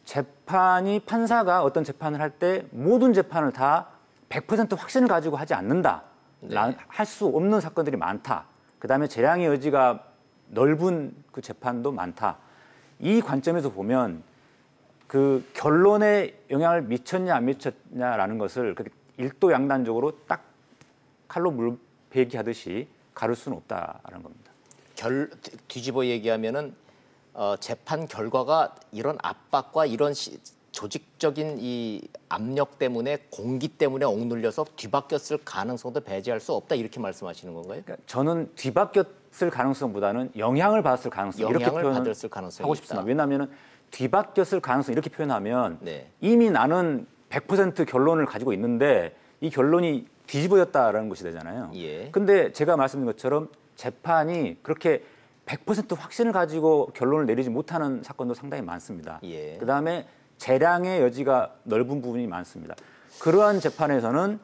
재판이 판사가 어떤 재판을 할 때 모든 재판을 다 100% 확신을 가지고 하지 않는다. 네. 할 수 없는 사건들이 많다. 그다음에 재량의 여지가 넓은 그 재판도 많다. 이 관점에서 보면 그 결론에 영향을 미쳤냐 안 미쳤냐라는 것을 그렇게 일도양단적으로 딱 칼로 물베기 하듯이 가를 수는 없다라는 겁니다. 뒤집어 얘기하면은 재판 결과가 이런 압박과 이런 조직적인 이 압력 때문에 공기 때문에 억눌려서 뒤바뀌었을 가능성도 배제할 수 없다 이렇게 말씀하시는 건가요? 그러니까 저는 뒤바뀌었을 가능성보다는 영향을 받았을 가능성 이렇게 받았을 가능성이 하고 싶습니다. 있다. 왜냐하면 뒤바뀌었을 가능성 이렇게 표현하면 네. 이미 나는 100% 결론을 가지고 있는데 이 결론이 뒤집어졌다라는 것이 되잖아요. 예. 근데 제가 말씀드린 것처럼 재판이 그렇게 100% 확신을 가지고 결론을 내리지 못하는 사건도 상당히 많습니다. 예. 그다음에 재량의 여지가 넓은 부분이 많습니다. 그러한 재판에서는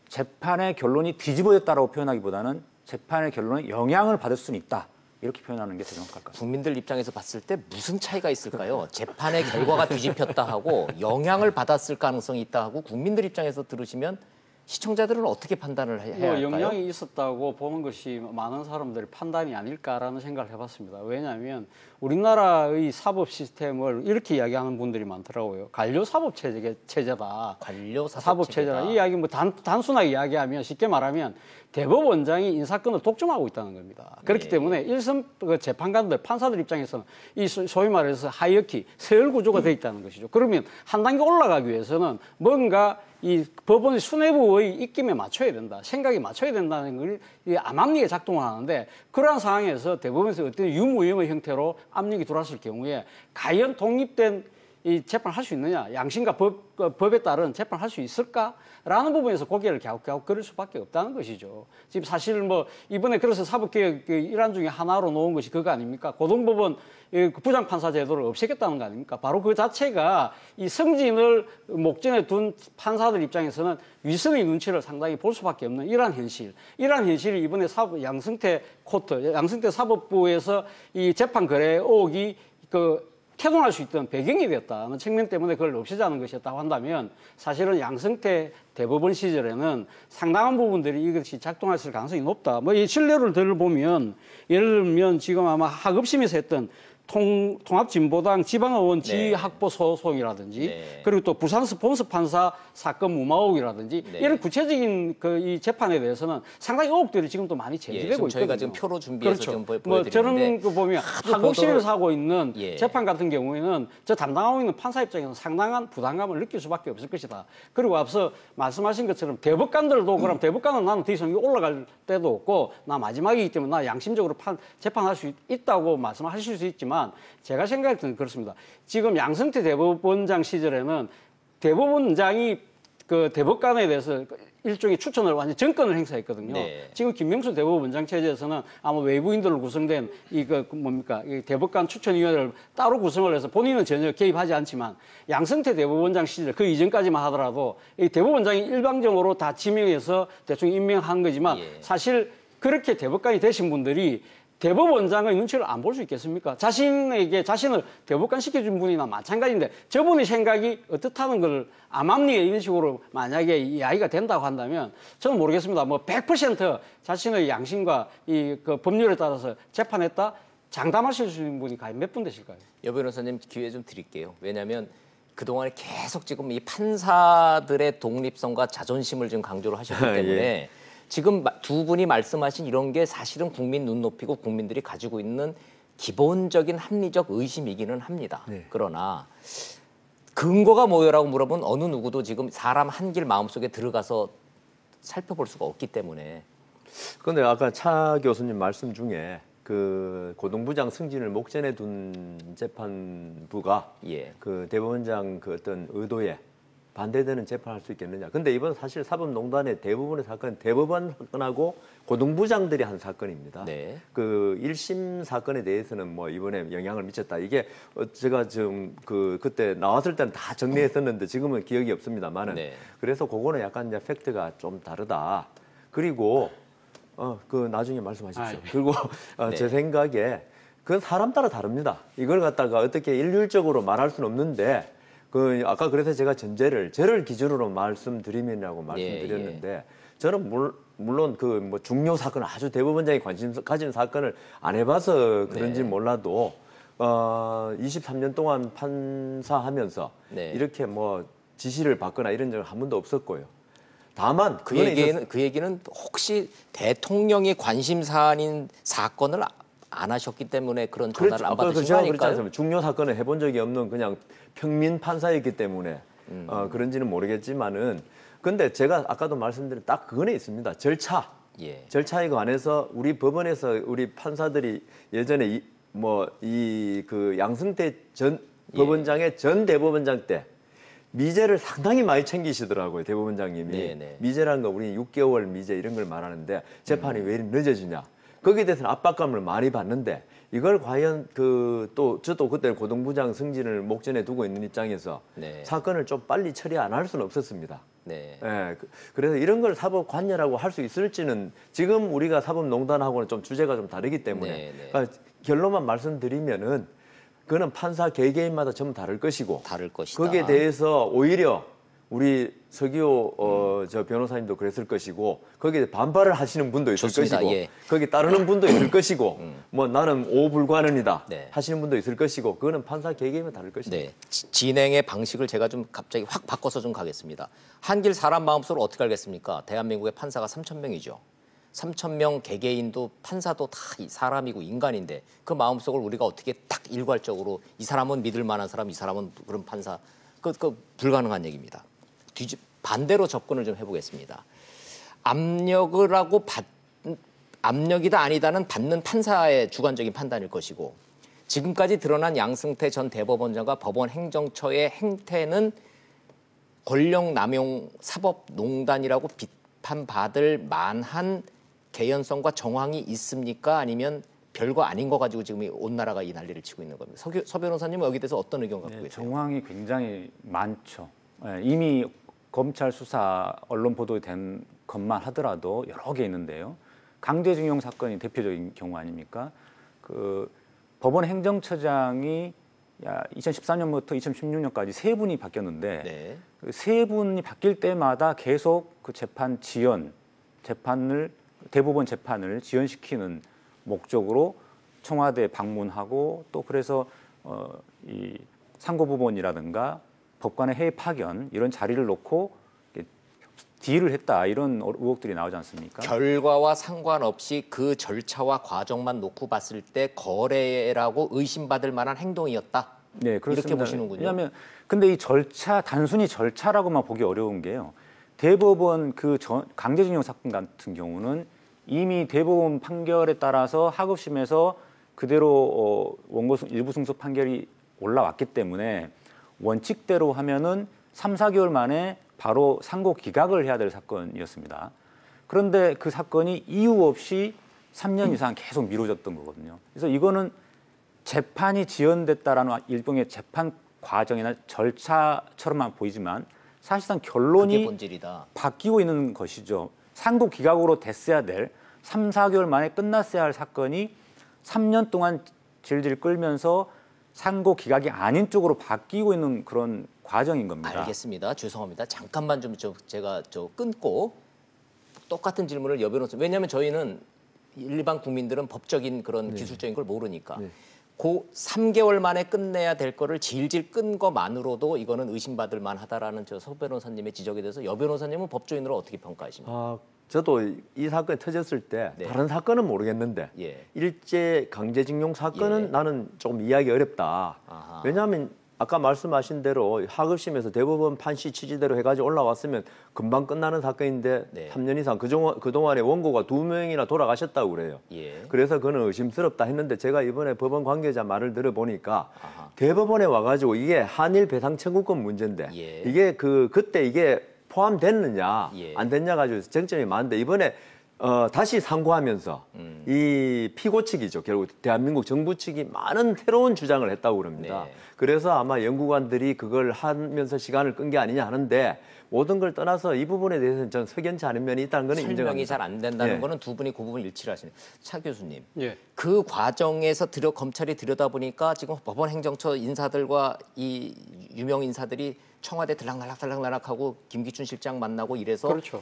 재판의 결론이 뒤집어졌다라고 표현하기보다는 재판의 결론에 영향을 받을 수는 있다. 이렇게 표현하는 게 정확할 것 같습니다. 국민들 입장에서 봤을 때 무슨 차이가 있을까요? 재판의 결과가 뒤집혔다 하고 영향을 받았을 가능성이 있다 하고 국민들 입장에서 들으시면 시청자들은 어떻게 판단을 해야 할까요? 영향이 있었다고 보는 것이 많은 사람들의 판단이 아닐까라는 생각을 해봤습니다. 왜냐하면 우리나라의 사법 시스템을 이렇게 이야기하는 분들이 많더라고요. 관료 사법 체제다. 관료 사법 체제다. 이 이야기 뭐 단순하게 이야기하면 쉽게 말하면 대법원장이 인사권을 독점하고 있다는 겁니다. 그렇기 때문에 일선 재판관들, 판사들 입장에서는 이 소위 말해서 하이어키, 서열 구조가 되어 있다는 것이죠. 그러면 한 단계 올라가기 위해서는 뭔가 이 법원 수뇌부의 입김에 맞춰야 된다. 생각에 맞춰야 된다는 걸 암압력에 작동을 하는데 그러한 상황에서 대법원에서 어떤 유무형의 형태로 압력이 들어왔을 경우에 과연 독립된 이 재판을 할 수 있느냐, 양심과 법에 따른 재판을 할 수 있을까라는 부분에서 고개를 갸웃갸웃 거릴 수밖에 없다는 것이죠. 지금 사실 뭐 이번에 그래서 사법개혁 일환 중에 하나로 놓은 것이 그거 아닙니까? 고등법원 부장판사 제도를 없애겠다는 거 아닙니까? 바로 그 자체가 이 승진을 목전에 둔 판사들 입장에서는 위선의 눈치를 상당히 볼 수밖에 없는 이러한 현실. 이러한 현실이 이번에 양승태 사법부에서 이 재판 거래 의혹이 태동할 수 있던 배경이 되었다는 측면 때문에 그걸 없애자는 것이었다고 한다면 사실은 양승태 대법원 시절에는 상당한 부분들이 이것이 작동했을 가능성이 높다. 뭐 이 신뢰를 들어보면 예를 들면 지금 아마 하급심에서 했던 통합진보당 지방의원 지휘학보 소송이라든지 네. 그리고 또 부산 스폰서 판사 사건 무마 의혹이라든지 네. 이런 구체적인 이 재판에 대해서는 상당히 의혹들이 지금도 많이 제기되고 있거든요. 저희가 지금 표로 준비해서 그렇죠. 지금 보여드리는데 저는 그 보면 하급심에서 하고 있는 예. 재판 같은 경우에는 저 담당하고 있는 판사 입장에서는 상당한 부담감을 느낄 수밖에 없을 것이다. 그리고 앞서 말씀하신 것처럼 대법관들도 그럼 대법관은 나는 더 이상 올라갈 때도 없고 나 마지막이기 때문에 나 양심적으로 재판할 수 있다고 말씀하실 수 있지만 제가 생각할 때는 그렇습니다. 지금 양승태 대법원장 시절에는 대법원장이 그 대법관에 대해서 일종의 추천을 완전 정권을 행사했거든요. 네. 지금 김명수 대법원장 체제에서는 아마 외부인들로 구성된 이 대법관 추천위원회를 따로 구성을 해서 본인은 전혀 개입하지 않지만 양승태 대법원장 시절 그 이전까지만 하더라도 이 대법원장이 일방적으로 다 지명해서 대충 임명한 거지만 사실 그렇게 대법관이 되신 분들이 대법원장의 눈치를 안 볼 수 있겠습니까? 자신을 대법관 시켜준 분이나 마찬가지인데 저분의 생각이 어떻다는 걸 암암리에 이런 식으로 만약에 이야기가 된다고 한다면 저는 모르겠습니다. 뭐 100% 자신의 양심과 그 법률에 따라서 재판했다 장담하실 수 있는 분이 과연 몇 분 되실까요? 여 변호사님 기회 좀 드릴게요. 왜냐하면 그동안에 계속 지금 이 판사들의 독립성과 자존심을 지금 강조를 하셨기 때문에 예. 지금 두 분이 말씀하신 이런 게 사실은 국민 눈높이고 국민들이 가지고 있는 기본적인 합리적 의심이기는 합니다. 네. 그러나 근거가 뭐요라고 물어보면 어느 누구도 지금 사람 한길 마음속에 들어가서 살펴볼 수가 없기 때문에. 그런데 아까 차 교수님 말씀 중에 그 고등부장 승진을 목전에 둔 재판부가 예. 그 대법원장 그 어떤 의도에 반대되는 재판할 수 있겠느냐. 근데 이번 사실 사법농단의 대부분의 사건은 대법원 사건하고 고등부장들이 한 사건입니다. 네. 그 1심 사건에 대해서는 뭐 이번에 영향을 미쳤다. 이게 제가 지금 그때 나왔을 때는 다 정리했었는데 지금은 기억이 없습니다만은. 네. 그래서 그거는 약간 이제 팩트가 좀 다르다. 그리고 그 나중에 말씀하십시오. 그리고 네. 제 생각에 그건 사람 따라 다릅니다. 이걸 갖다가 어떻게 일률적으로 말할 수는 없는데 그 아까 그래서 제가 저를 기준으로 말씀드리면이라고 말씀드렸는데 저는 물론 그 뭐 중요 사건 아주 대법원장이 관심 가진 사건을 안 해봐서 그런지 몰라도 23년 동안 판사하면서 네. 이렇게 뭐 지시를 받거나 이런 적은 한 번도 없었고요. 다만 그 얘기는 혹시 대통령이 관심사안인 사건을 안 하셨기 때문에 그런 전화를 안 받으신 거 아닐까요? 중요 사건을 해본 적이 없는 그냥 평민 판사였기 때문에 그런지는 모르겠지만은 근데 제가 아까도 말씀드린 딱 그거는 있습니다. 절차에 관해서 우리 법원에서 우리 판사들이 예전에 그 양승태 전 법원장의 전 대법원장 때 미제를 상당히 많이 챙기시더라고요. 대법원장님이. 네네. 미제라는 거 우리 6개월 미제 이런 걸 말하는데 재판이 왜 이렇게 늦어지냐. 거기에 대해서는 압박감을 많이 받는데 이걸 과연 저도 그때 고등부장 승진을 목전에 두고 있는 입장에서 사건을 좀 빨리 처리 안 할 수는 없었습니다. 네. 예, 그래서 이런 걸 사법관여라고 할 수 있을지는 지금 우리가 사법농단하고는 좀 주제가 좀 다르기 때문에 그러니까 결론만 말씀드리면은 그거는 판사 개개인마다 전부 다를 것이고 다를 것이다. 거기에 대해서 오히려 우리 서기호 저 변호사님도 그랬을 것이고 거기에 반발을 하시는 분도 있을 좋습니다. 것이고 예. 거기 따르는 분도 있을 것이고 뭐 나는 오불가능이다 네. 하시는 분도 있을 것이고 그거는 판사 개개인마다 다를 것입니다. 네. 진행의 방식을 제가 좀 갑자기 확 바꿔서 좀 가겠습니다. 한길 사람 마음속을 어떻게 알겠습니까? 대한민국의 판사가 3,000명이죠. 3,000명 개개인도 판사도 다 사람이고 인간인데 그 마음속을 우리가 어떻게 딱 일괄적으로 이 사람은 믿을 만한 사람, 이 사람은 그런 판사 그 불가능한 얘기입니다. 반대로 접근을 좀 해보겠습니다. 압력이다 아니다는 받는 판사의 주관적인 판단일 것이고 지금까지 드러난 양승태 전 대법원장과 법원 행정처의 행태는 권력남용 사법농단이라고 비판받을 만한 개연성과 정황이 있습니까? 아니면 별거 아닌 거 가지고 지금 온 나라가 이 난리를 치고 있는 겁니다. 서 변호사님은 여기 대해서 어떤 의견 갖고 계세요? 정황이 굉장히 많죠. 이미 검찰 수사, 언론 보도된 것만 하더라도 여러 개 있는데요. 강제징용 사건이 대표적인 경우 아닙니까? 그 법원 행정처장이 2013년부터 2016년까지 세 분이 바뀌었는데 그 세 분이 바뀔 때마다 계속 그 대법원 재판을 지연시키는 목적으로 청와대 방문하고 또 그래서 이 상고법원이라든가 법관의 해외 파견 이런 자리를 놓고 딜을 했다 이런 의혹들이 나오지 않습니까? 결과와 상관없이 그 절차와 과정만 놓고 봤을 때 거래라고 의심받을 만한 행동이었다. 네, 그렇습니다. 이렇게 보시는군요. 왜냐하면 근데 이 단순히 절차라고만 보기 어려운 게요. 대법원 강제징용 사건 같은 경우는 이미 대법원 판결에 따라서 하급심에서 그대로 원고 일부 승소 판결이 올라왔기 때문에 원칙대로 하면은 3, 4개월 만에 바로 상고 기각을 해야 될 사건이었습니다. 그런데 그 사건이 이유 없이 3년 이상 계속 미뤄졌던 거거든요. 그래서 이거는 재판이 지연됐다라는 일종의 재판 과정이나 절차처럼만 보이지만 사실상 결론이 본질이다. 바뀌고 있는 것이죠. 상고 기각으로 됐어야 될 3, 4개월 만에 끝났어야 할 사건이 3년 동안 질질 끌면서 상고 기각이 아닌 쪽으로 바뀌고 있는 그런 과정인 겁니다. 알겠습니다. 죄송합니다. 잠깐만 제가 끊고 똑같은 질문을 여변호사. 왜냐하면 저희는 일반 국민들은 법적인 그런 기술적인 걸 모르니까 그 3개월 만에 끝내야 될 거를 질질 끈 것만으로도 이거는 의심받을 만하다라는 저 서 변호사님의 지적에 대해서 여 변호사님은 법조인으로 어떻게 평가하십니까? 저도 이 사건이 터졌을 때 네. 다른 사건은 모르겠는데 예. 일제 강제징용 사건은 예. 나는 조금 이해하기 어렵다. 아하. 왜냐하면 아까 말씀하신 대로 하급심에서 대법원 판시 취지대로 해가지고 올라왔으면 금방 끝나는 사건인데 네. 3년 이상 그동안에 원고가 2명이나 돌아가셨다고 그래요. 예. 그래서 그는 의심스럽다 했는데 제가 이번에 법원 관계자 말을 들어보니까 아하. 대법원에 와가지고 이게 한일 배상 청구권 문제인데 예. 이게 그때 이게 포함됐느냐 예. 안 됐냐 가지고 쟁점이 많은데 이번에 다시 상고하면서 이 피고 측이죠. 결국 대한민국 정부 측이 많은 새로운 주장을 했다고 그럽니다. 네. 그래서 아마 연구관들이 그걸 하면서 시간을 끈 게 아니냐 하는데 모든 걸 떠나서 이 부분에 대해서는 저는 석연치 않은 면이 있다는 것은 인정합니다. 설명이 잘 안 된다는 예. 거는 두 분이 그 부분 일치를 하시네요. 차 교수님. 예. 그 과정에서 검찰이 들여다보니까 지금 법원 행정처 인사들과 이 유명 인사들이 청와대 들락날락하고 김기춘 실장 만나고 이래서 그렇죠.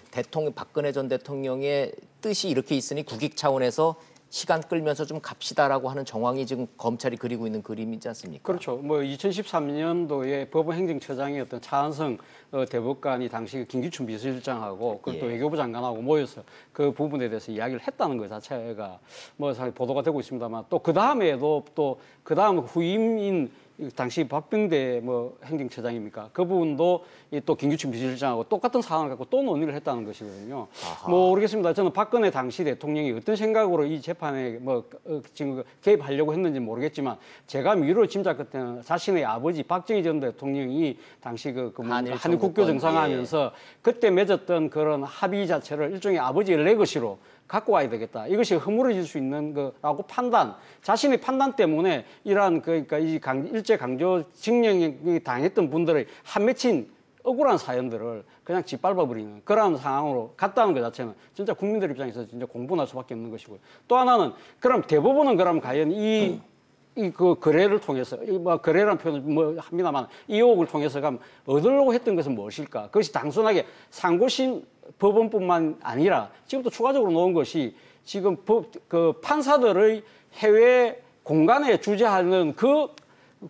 박근혜 전 대통령의 뜻이 이렇게 있으니 국익 차원에서 시간 끌면서 좀 갑시다라고 하는 정황이 지금 검찰이 그리고 있는 그림이지 않습니까? 그렇죠. 뭐 2013년도에 법원 행정처장이었던 차한성 대법관이 당시 김기춘 비서실장하고 그것도 예. 외교부 장관하고 모여서 그 부분에 대해서 이야기를 했다는 것 자체가 뭐 사실 보도가 되고 있습니다만 또 그 다음에도 또 그 다음 후임인 당시 박병대 뭐 행정처장입니까? 그분도 또 김기춘 비서실장하고 똑같은 상황을 갖고 또 논의를 했다는 것이거든요. 아하. 뭐 모르겠습니다. 저는 박근혜 당시 대통령이 어떤 생각으로 이 재판에 뭐 지금 개입하려고 했는지 모르겠지만 제가 미루어 짐작 끝에는 자신의 아버지 박정희 전 대통령이 당시 한일 국교 정상하면서 그때 맺었던 그런 합의 자체를 일종의 아버지의 레거시로 갖고 와야 되겠다. 이것이 허물어질 수 있는 거라고 판단, 자신의 판단 때문에 이러한 그러니까 이 일제 강조 징령이 당했던 분들의 한 맺힌 억울한 사연들을 그냥 짓밟아버리는 그런 상황으로 갔다는 것 자체는 진짜 국민들 입장에서 진짜 공분할 수밖에 없는 것이고요. 또 하나는 그럼 대법원은 그럼 과연 그 거래를 통해서 뭐 거래라는 표현을 뭐 합니다만 이 의혹을 통해서 그럼 얻으려고 했던 것은 무엇일까? 그것이 단순하게 상고심 법원뿐만 아니라 지금 또 추가적으로 놓은 것이 지금 그 판사들의 해외 공간에 주재하는 그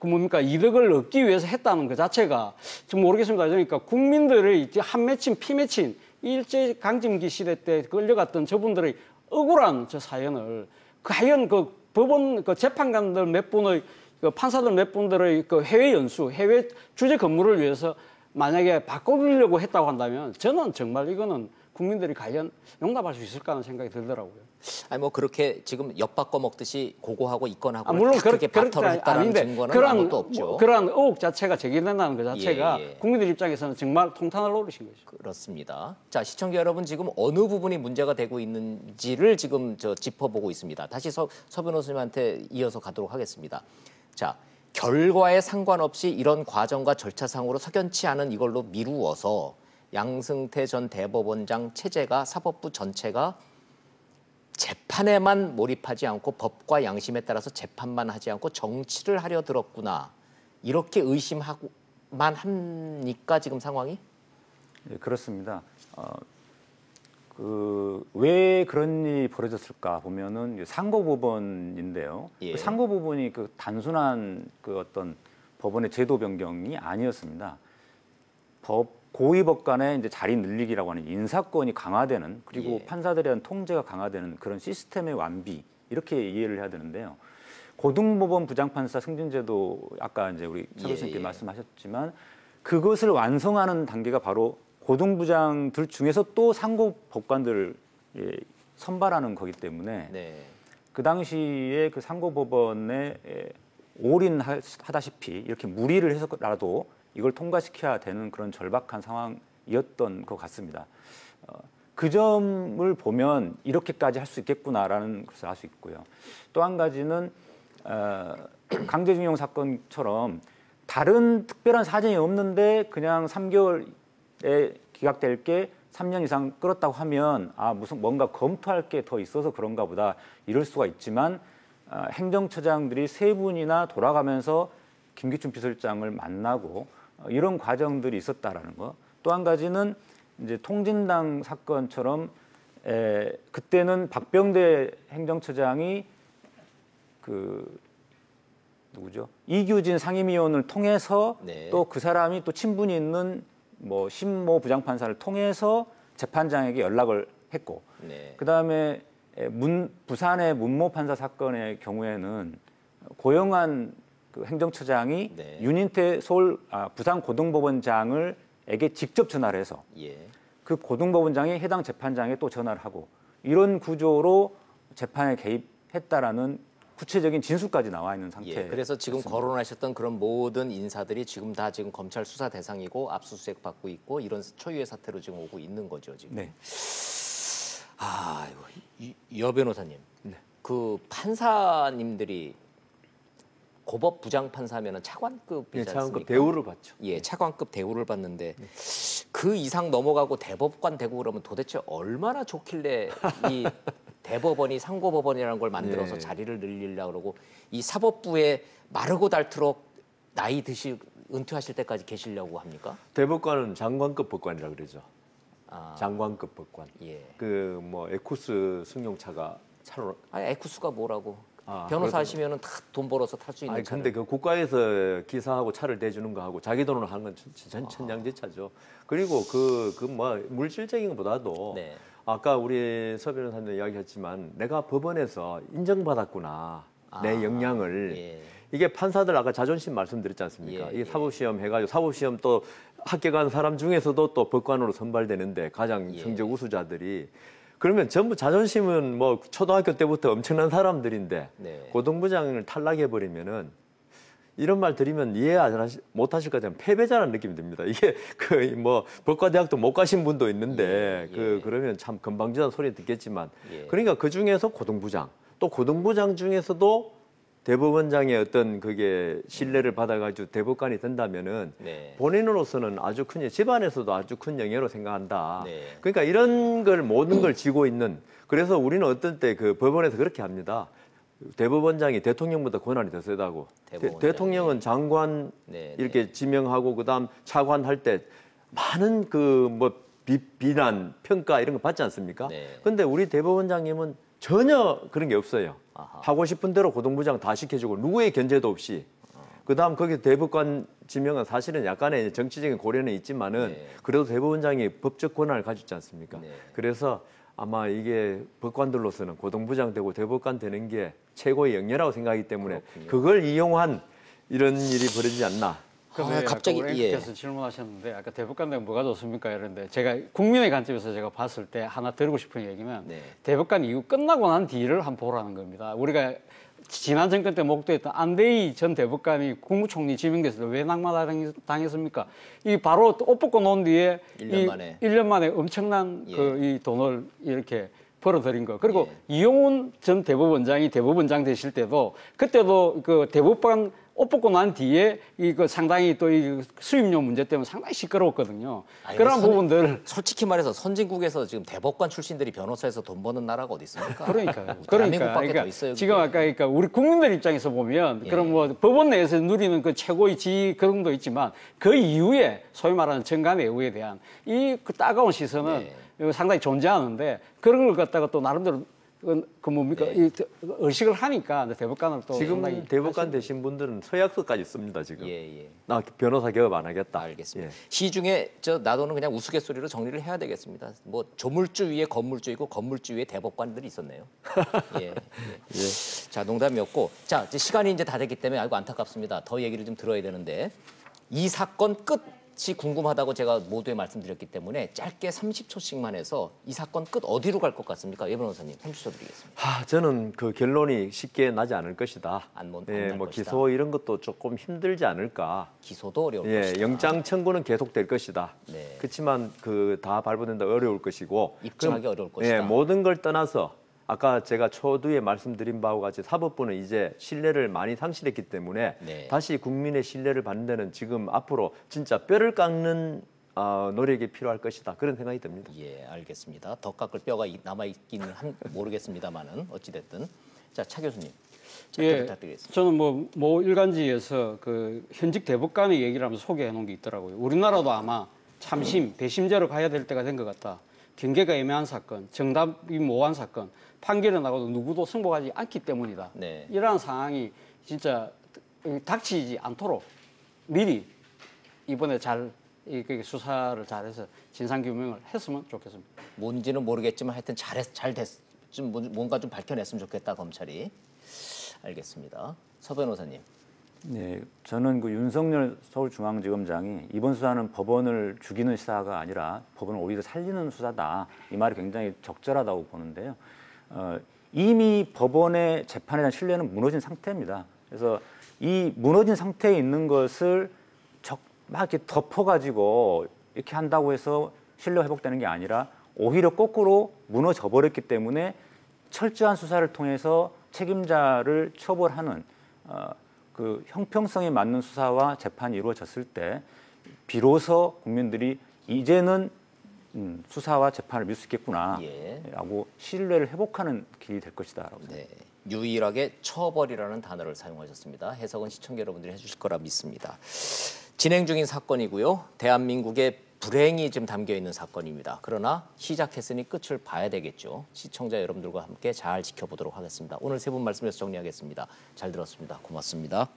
뭡니까 이득을 얻기 위해서 했다는 것 자체가 좀 모르겠습니다. 그러니까 국민들의 한 맺힌 피 맺힌 일제 강점기 시대 때 끌려갔던 저분들의 억울한 저 사연을 과연 그 법원 그 재판관들 몇 분의 그 판사들 몇 분들의 그 해외 연수, 해외 주재 근무를 위해서 만약에 바꾸려고 했다고 한다면 저는 정말 이거는 국민들이 과연 용납할 수 있을까 하는 생각이 들더라고요. 아니 뭐 그렇게 지금 엿바꿔 먹듯이 고고하고 이건하고 물론 그렇게 바터를 했다는 아닌데 증거는 아무것도 없죠. 그런 의혹 자체가 제기된다는 것 자체가 예. 국민들 입장에서는 정말 통탄을 놓으신 거죠. 그렇습니다. 자, 시청자 여러분 지금 어느 부분이 문제가 되고 있는지를 지금 짚어보고 있습니다. 다시 서 변호사님한테 이어서 가도록 하겠습니다. 자, 결과에 상관없이 이런 과정과 절차상으로 석연치 않은 이걸로 미루어서 양승태 전 대법원장 체제가 사법부 전체가 재판에만 몰입하지 않고 법과 양심에 따라서 재판만 하지 않고 정치를 하려 들었구나. 이렇게 의심만 합니까 지금 상황이? 네, 그렇습니다. 왜 그런 일이 벌어졌을까 보면은 상고법원인데요. 예. 그 상고법원이 그 단순한 그 어떤 법원의 제도 변경이 아니었습니다. 고위법관의 이제 자리 늘리기라고 하는 인사권이 강화되는 그리고 예. 판사들에 대한 통제가 강화되는 그런 시스템의 완비 이렇게 이해를 해야 되는데요. 고등법원 부장판사 승진제도 아까 이제 우리 차 교수님께 말씀하셨지만 그것을 완성하는 단계가 바로 고등부장들 중에서 또 상고법관들을 선발하는 거기 때문에 네. 그 당시에 그 상고법원에 올인하다시피 이렇게 무리를 해서라도 이걸 통과시켜야 되는 그런 절박한 상황이었던 것 같습니다. 그 점을 보면 이렇게까지 할 수 있겠구나라는 것을 알 수 있고요. 또 한 가지는 강제징용 사건처럼 다른 특별한 사정이 없는데 그냥 3개월에 기각될 게 3년 이상 끌었다고 하면 무슨 뭔가 검토할 게 더 있어서 그런가 보다 이럴 수가 있지만 행정처장들이 3분이나 돌아가면서 김기춘 비서실장을 만나고 이런 과정들이 있었다라는 거. 또 한 가지는 이제 통진당 사건처럼 그때는 박병대 행정처장이 그 누구죠? 이규진 상임위원을 통해서 네. 또 그 사람이 또 친분이 있는 뭐 신모 부장판사를 통해서 재판장에게 연락을 했고 네. 그다음에 부산의 문모 판사 사건의 경우에는 고영한 그 행정처장이 네. 윤인태 부산 고등법원장에게 직접 전화를 해서 예. 그 고등법원장이 해당 재판장에 또 전화를 하고 이런 구조로 재판에 개입했다라는 구체적인 진술까지 나와 있는 상태. 예. 그래서 지금 거론하셨던 그런 모든 인사들이 지금 다 지금 검찰 수사 대상이고 압수수색 받고 있고 이런 초유의 사태로 지금 오고 있는 거죠 지금. 네. 아, 여 변호사님, 그 판사님들이 고법 부장 판사면은 차관급이지 예, 차관급 않습니까? 대우를 받죠. 예, 차관급 대우를 받는데 그 이상 넘어가고 대법관 되고 그러면 도대체 얼마나 좋길래 이 대법원이 상고법원이라는 걸 만들어서 예. 자리를 늘리려고 그러고 이 사법부에 마르고 닳도록 나이 드시 은퇴하실 때까지 계시려고 합니까? 대법관은 장관급 법관이라 그러죠. 아, 장관급 법관. 예. 그 뭐 에쿠스 승용차가 차로. 아니 에쿠스가 뭐라고? 아, 변호사 하시면은 다 돈 벌어서 탈 수 있는 아니 차를. 근데 그 국가에서 기사하고 차를 대주는 거하고 자기 돈으로 하는 건 천냥지차죠. 그리고 그 뭐 물질적인 것보다도 네. 아까 우리 서 변호사님 이야기했지만 내가 법원에서 인정받았구나 내 역량을. 예. 이게 판사들 아까 자존심 말씀드렸지 않습니까? 예, 이게 사법시험 해가지고 사법시험 또 합격한 사람 중에서도 또 법관으로 선발되는데 가장 예. 성적 우수자들이 그러면 전부 자존심은 뭐 초등학교 때부터 엄청난 사람들인데 네. 고등부장을 탈락해 버리면은 이런 말 드리면 이해 못 하실 것 같아요. 패배자라는 느낌이 듭니다. 이게 그 뭐 법과대학도 못 가신 분도 있는데 예. 그러면 참 건방지다는 소리 듣겠지만 예. 그러니까 그 중에서 고등부장 또 고등부장 중에서도 대법원장의 어떤 그게 신뢰를 받아가지고 대법관이 된다면은 네. 본인으로서는 아주 큰 집안에서도 아주 큰 영예로 생각한다. 네. 그러니까 이런 걸 모든 걸 쥐고 있는 그래서 우리는 어떤 때 그 법원에서 그렇게 합니다. 대법원장이 대통령보다 권한이 더 세다고. 대법원장이. 대통령은 장관 네, 이렇게 지명하고 그다음 차관할 때 많은 그 뭐 비난 평가 이런 거 받지 않습니까? 네. 근데 우리 대법원장님은 전혀 그런 게 없어요. 아하. 하고 싶은 대로 고등부장 다 시켜주고 누구의 견제도 없이. 그다음 거기 대법관 지명은 사실은 약간의 정치적인 고려는 있지만은 네. 그래도 대법원장이 법적 권한을 가지고 있지 않습니까? 네. 그래서 아마 이게 법관들로서는 고등부장 되고 대법관 되는 게 최고의 영예라고 생각하기 때문에 그렇군요. 그걸 이용한 이런 일이 벌어지지 않나. 근데 갑자기, 아까 우리 예. 앵커께서 질문하셨는데 아까 대법관 되면 뭐가 좋습니까? 이런데 제가 국민의 관점에서 제가 봤을 때 하나 드리고 싶은 얘기면 네. 대법관 이후 끝나고 난 뒤를 한번 보라는 겁니다. 우리가 지난 정권 때 목도했던 안대희 전 대법관이 국무총리 지명됐을 때 왜 낙마당했습니까? 이 바로 옷 벗고 놓은 뒤에 1년 만에. 1년 만에 엄청난 예. 그 이 돈을 이렇게 벌어들인 거. 그리고 예. 이용훈 전 대법원장이 대법원장 되실 때도 그때도 그 대법관 옷 벗고 난 뒤에 이거 상당히 또 이 수임료 문제 때문에 상당히 시끄러웠거든요. 아니, 그런 부분들 솔직히 말해서 선진국에서 지금 대법관 출신들이 변호사에서 돈 버는 나라가 어디 있습니까? 그러니까요. 대한민국밖에 더 있어요. 지금 그게. 아까 그러니까 우리 국민들 입장에서 보면 예. 그럼 뭐 법원 내에서 누리는 그 최고의 지위 그런 도 있지만 그 이후에 소위 말하는 정관예우에 대한 이 그 따가운 시선은 상당히 존재하는데 그런 걸 갖다가 또 나름대로 그 뭡니까 이 의식을 하니까 대법관을 또 지금 상당히 대법관 되신 분들은 서약서까지 씁니다 지금. 예. 나 변호사 개업 안 하겠다. 알겠습니다. 예. 시중에 나도는 그냥 우스갯소리로 정리를 해야 되겠습니다. 뭐 조물주 위에 건물주 있고 건물주 위에 대법관들이 있었네요. 예. 자, 농담이었고, 자 이제 시간이 이제 다 됐기 때문에 아이고 안타깝습니다. 더 얘기를 좀 들어야 되는데 이 사건 끝이 궁금하다고 제가 모두에 말씀드렸기 때문에 짧게 30초씩만 해서 이 사건 끝 어디로 갈 것 같습니까? 예 변호사님 30초 드리겠습니다. 저는 그 결론이 쉽게 나지 않을 것이다. 안 뭐 날 것이다. 기소 이런 것도 조금 힘들지 않을까. 기소도 어려울 예, 것이다. 영장 청구는 계속될 것이다. 네. 그렇지만 그 다 발부된다 어려울 것이고 입증하기 그럼, 어려울 것이다. 예, 모든 걸 떠나서 아까 제가 초두에 말씀드린 바와 같이 사법부는 이제 신뢰를 많이 상실했기 때문에 네. 다시 국민의 신뢰를 받는 데는 지금 앞으로 진짜 뼈를 깎는 노력이 필요할 것이다. 그런 생각이 듭니다. 예, 알겠습니다. 더 깎을 뼈가 남아 있기는 모르겠습니다만은 어찌 됐든 자, 차 교수님. 짧게 부탁드리겠습니다. 저는 뭐 일간지에서 그 현직 대법관의 얘기를 하면서 소개해 놓은 게 있더라고요. 우리나라도 아마 참심, 배심제로 가야 될 때가 된 것 같다. 경계가 애매한 사건, 정답이 모호한 사건, 판결이 나가도 누구도 승복하지 않기 때문이다. 네. 이러한 상황이 진짜 닥치지 않도록 미리 이번에 잘 수사를 잘해서 진상규명을 했으면 좋겠습니다. 뭔지는 모르겠지만 하여튼 좀 뭔가 좀 밝혀냈으면 좋겠다, 검찰이. 알겠습니다. 서 변호사님. 네, 저는 그 윤석열 서울중앙지검장이 이번 수사는 법원을 죽이는 수사가 아니라 법원을 오히려 살리는 수사다. 이 말이 굉장히 적절하다고 보는데요. 이미 법원의 재판에 대한 신뢰는 무너진 상태입니다. 그래서 이 무너진 상태에 있는 것을 막 이렇게 덮어가지고 이렇게 한다고 해서 신뢰가 회복되는 게 아니라 오히려 거꾸로 무너져 버렸기 때문에 철저한 수사를 통해서 책임자를 처벌하는 그 형평성에 맞는 수사와 재판이 이루어졌을 때 비로소 국민들이 이제는 수사와 재판을 믿을 수 있겠구나라고 신뢰를 회복하는 길이 될 것이다라고 생각합니다. 네, 유일하게 처벌이라는 단어를 사용하셨습니다. 해석은 시청자 여러분들이 해주실 거라 믿습니다. 진행 중인 사건이고요. 대한민국의 불행이 좀 담겨 있는 사건입니다. 그러나 시작했으니 끝을 봐야 되겠죠. 시청자 여러분들과 함께 잘 지켜보도록 하겠습니다. 오늘 세 분 말씀에서 정리하겠습니다. 잘 들었습니다. 고맙습니다.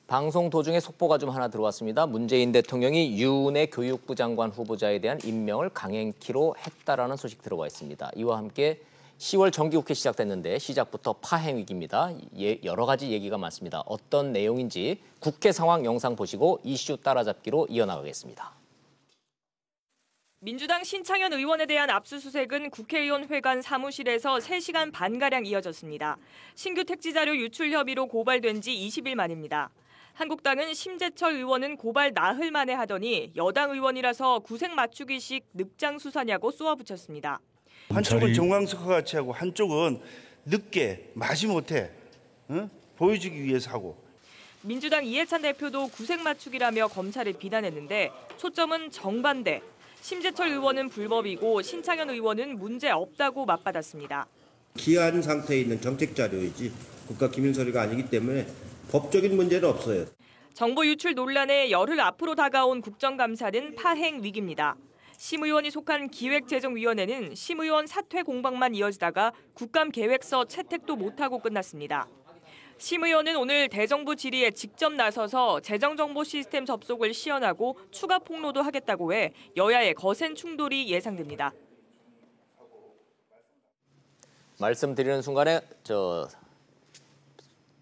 방송 도중에 속보가 좀 하나 들어왔습니다. 문재인 대통령이 유은혜 교육부 장관 후보자에 대한 임명을 강행키로 했다라는 소식 들어와 있습니다. 이와 함께 10월 정기국회 시작됐는데 시작부터 파행 위기입니다. 여러 가지 얘기가 많습니다. 어떤 내용인지 국회 상황 영상 보시고 이슈 따라잡기로 이어나가겠습니다. 민주당 신창현 의원에 대한 압수수색은 국회의원 회관 사무실에서 3시간 반가량 이어졌습니다. 신규 택지 자료 유출 혐의로 고발된 지 20일 만입니다. 한국당은 심재철 의원은 고발 나흘 만에 하더니 여당 의원이라서 구색 맞추기식 늑장 수사냐고 쏘아붙였습니다. 한쪽은 정황석화 같이 하고 한쪽은 늦게 마지못해 보여주기 위해서 하고. 민주당 이해찬 대표도 구색 맞추기라며 검찰을 비난했는데 초점은 정반대. 심재철 의원은 불법이고 신창현 의원은 문제 없다고 맞받았습니다. 기한 상태에 있는 정책 자료이지 국가기밀서류가 아니기 때문에 법적인 문제는 없어요. 정보 유출 논란에 열흘 앞으로 다가온 국정감사는 파행 위기입니다. 심 의원이 속한 기획재정위원회는 심 의원 사퇴 공방만 이어지다가 국감계획서 채택도 못하고 끝났습니다. 심 의원은 오늘 대정부 질의에 직접 나서서 재정정보 시스템 접속을 시연하고 추가 폭로도 하겠다고 해 여야의 거센 충돌이 예상됩니다. 말씀드리는 순간에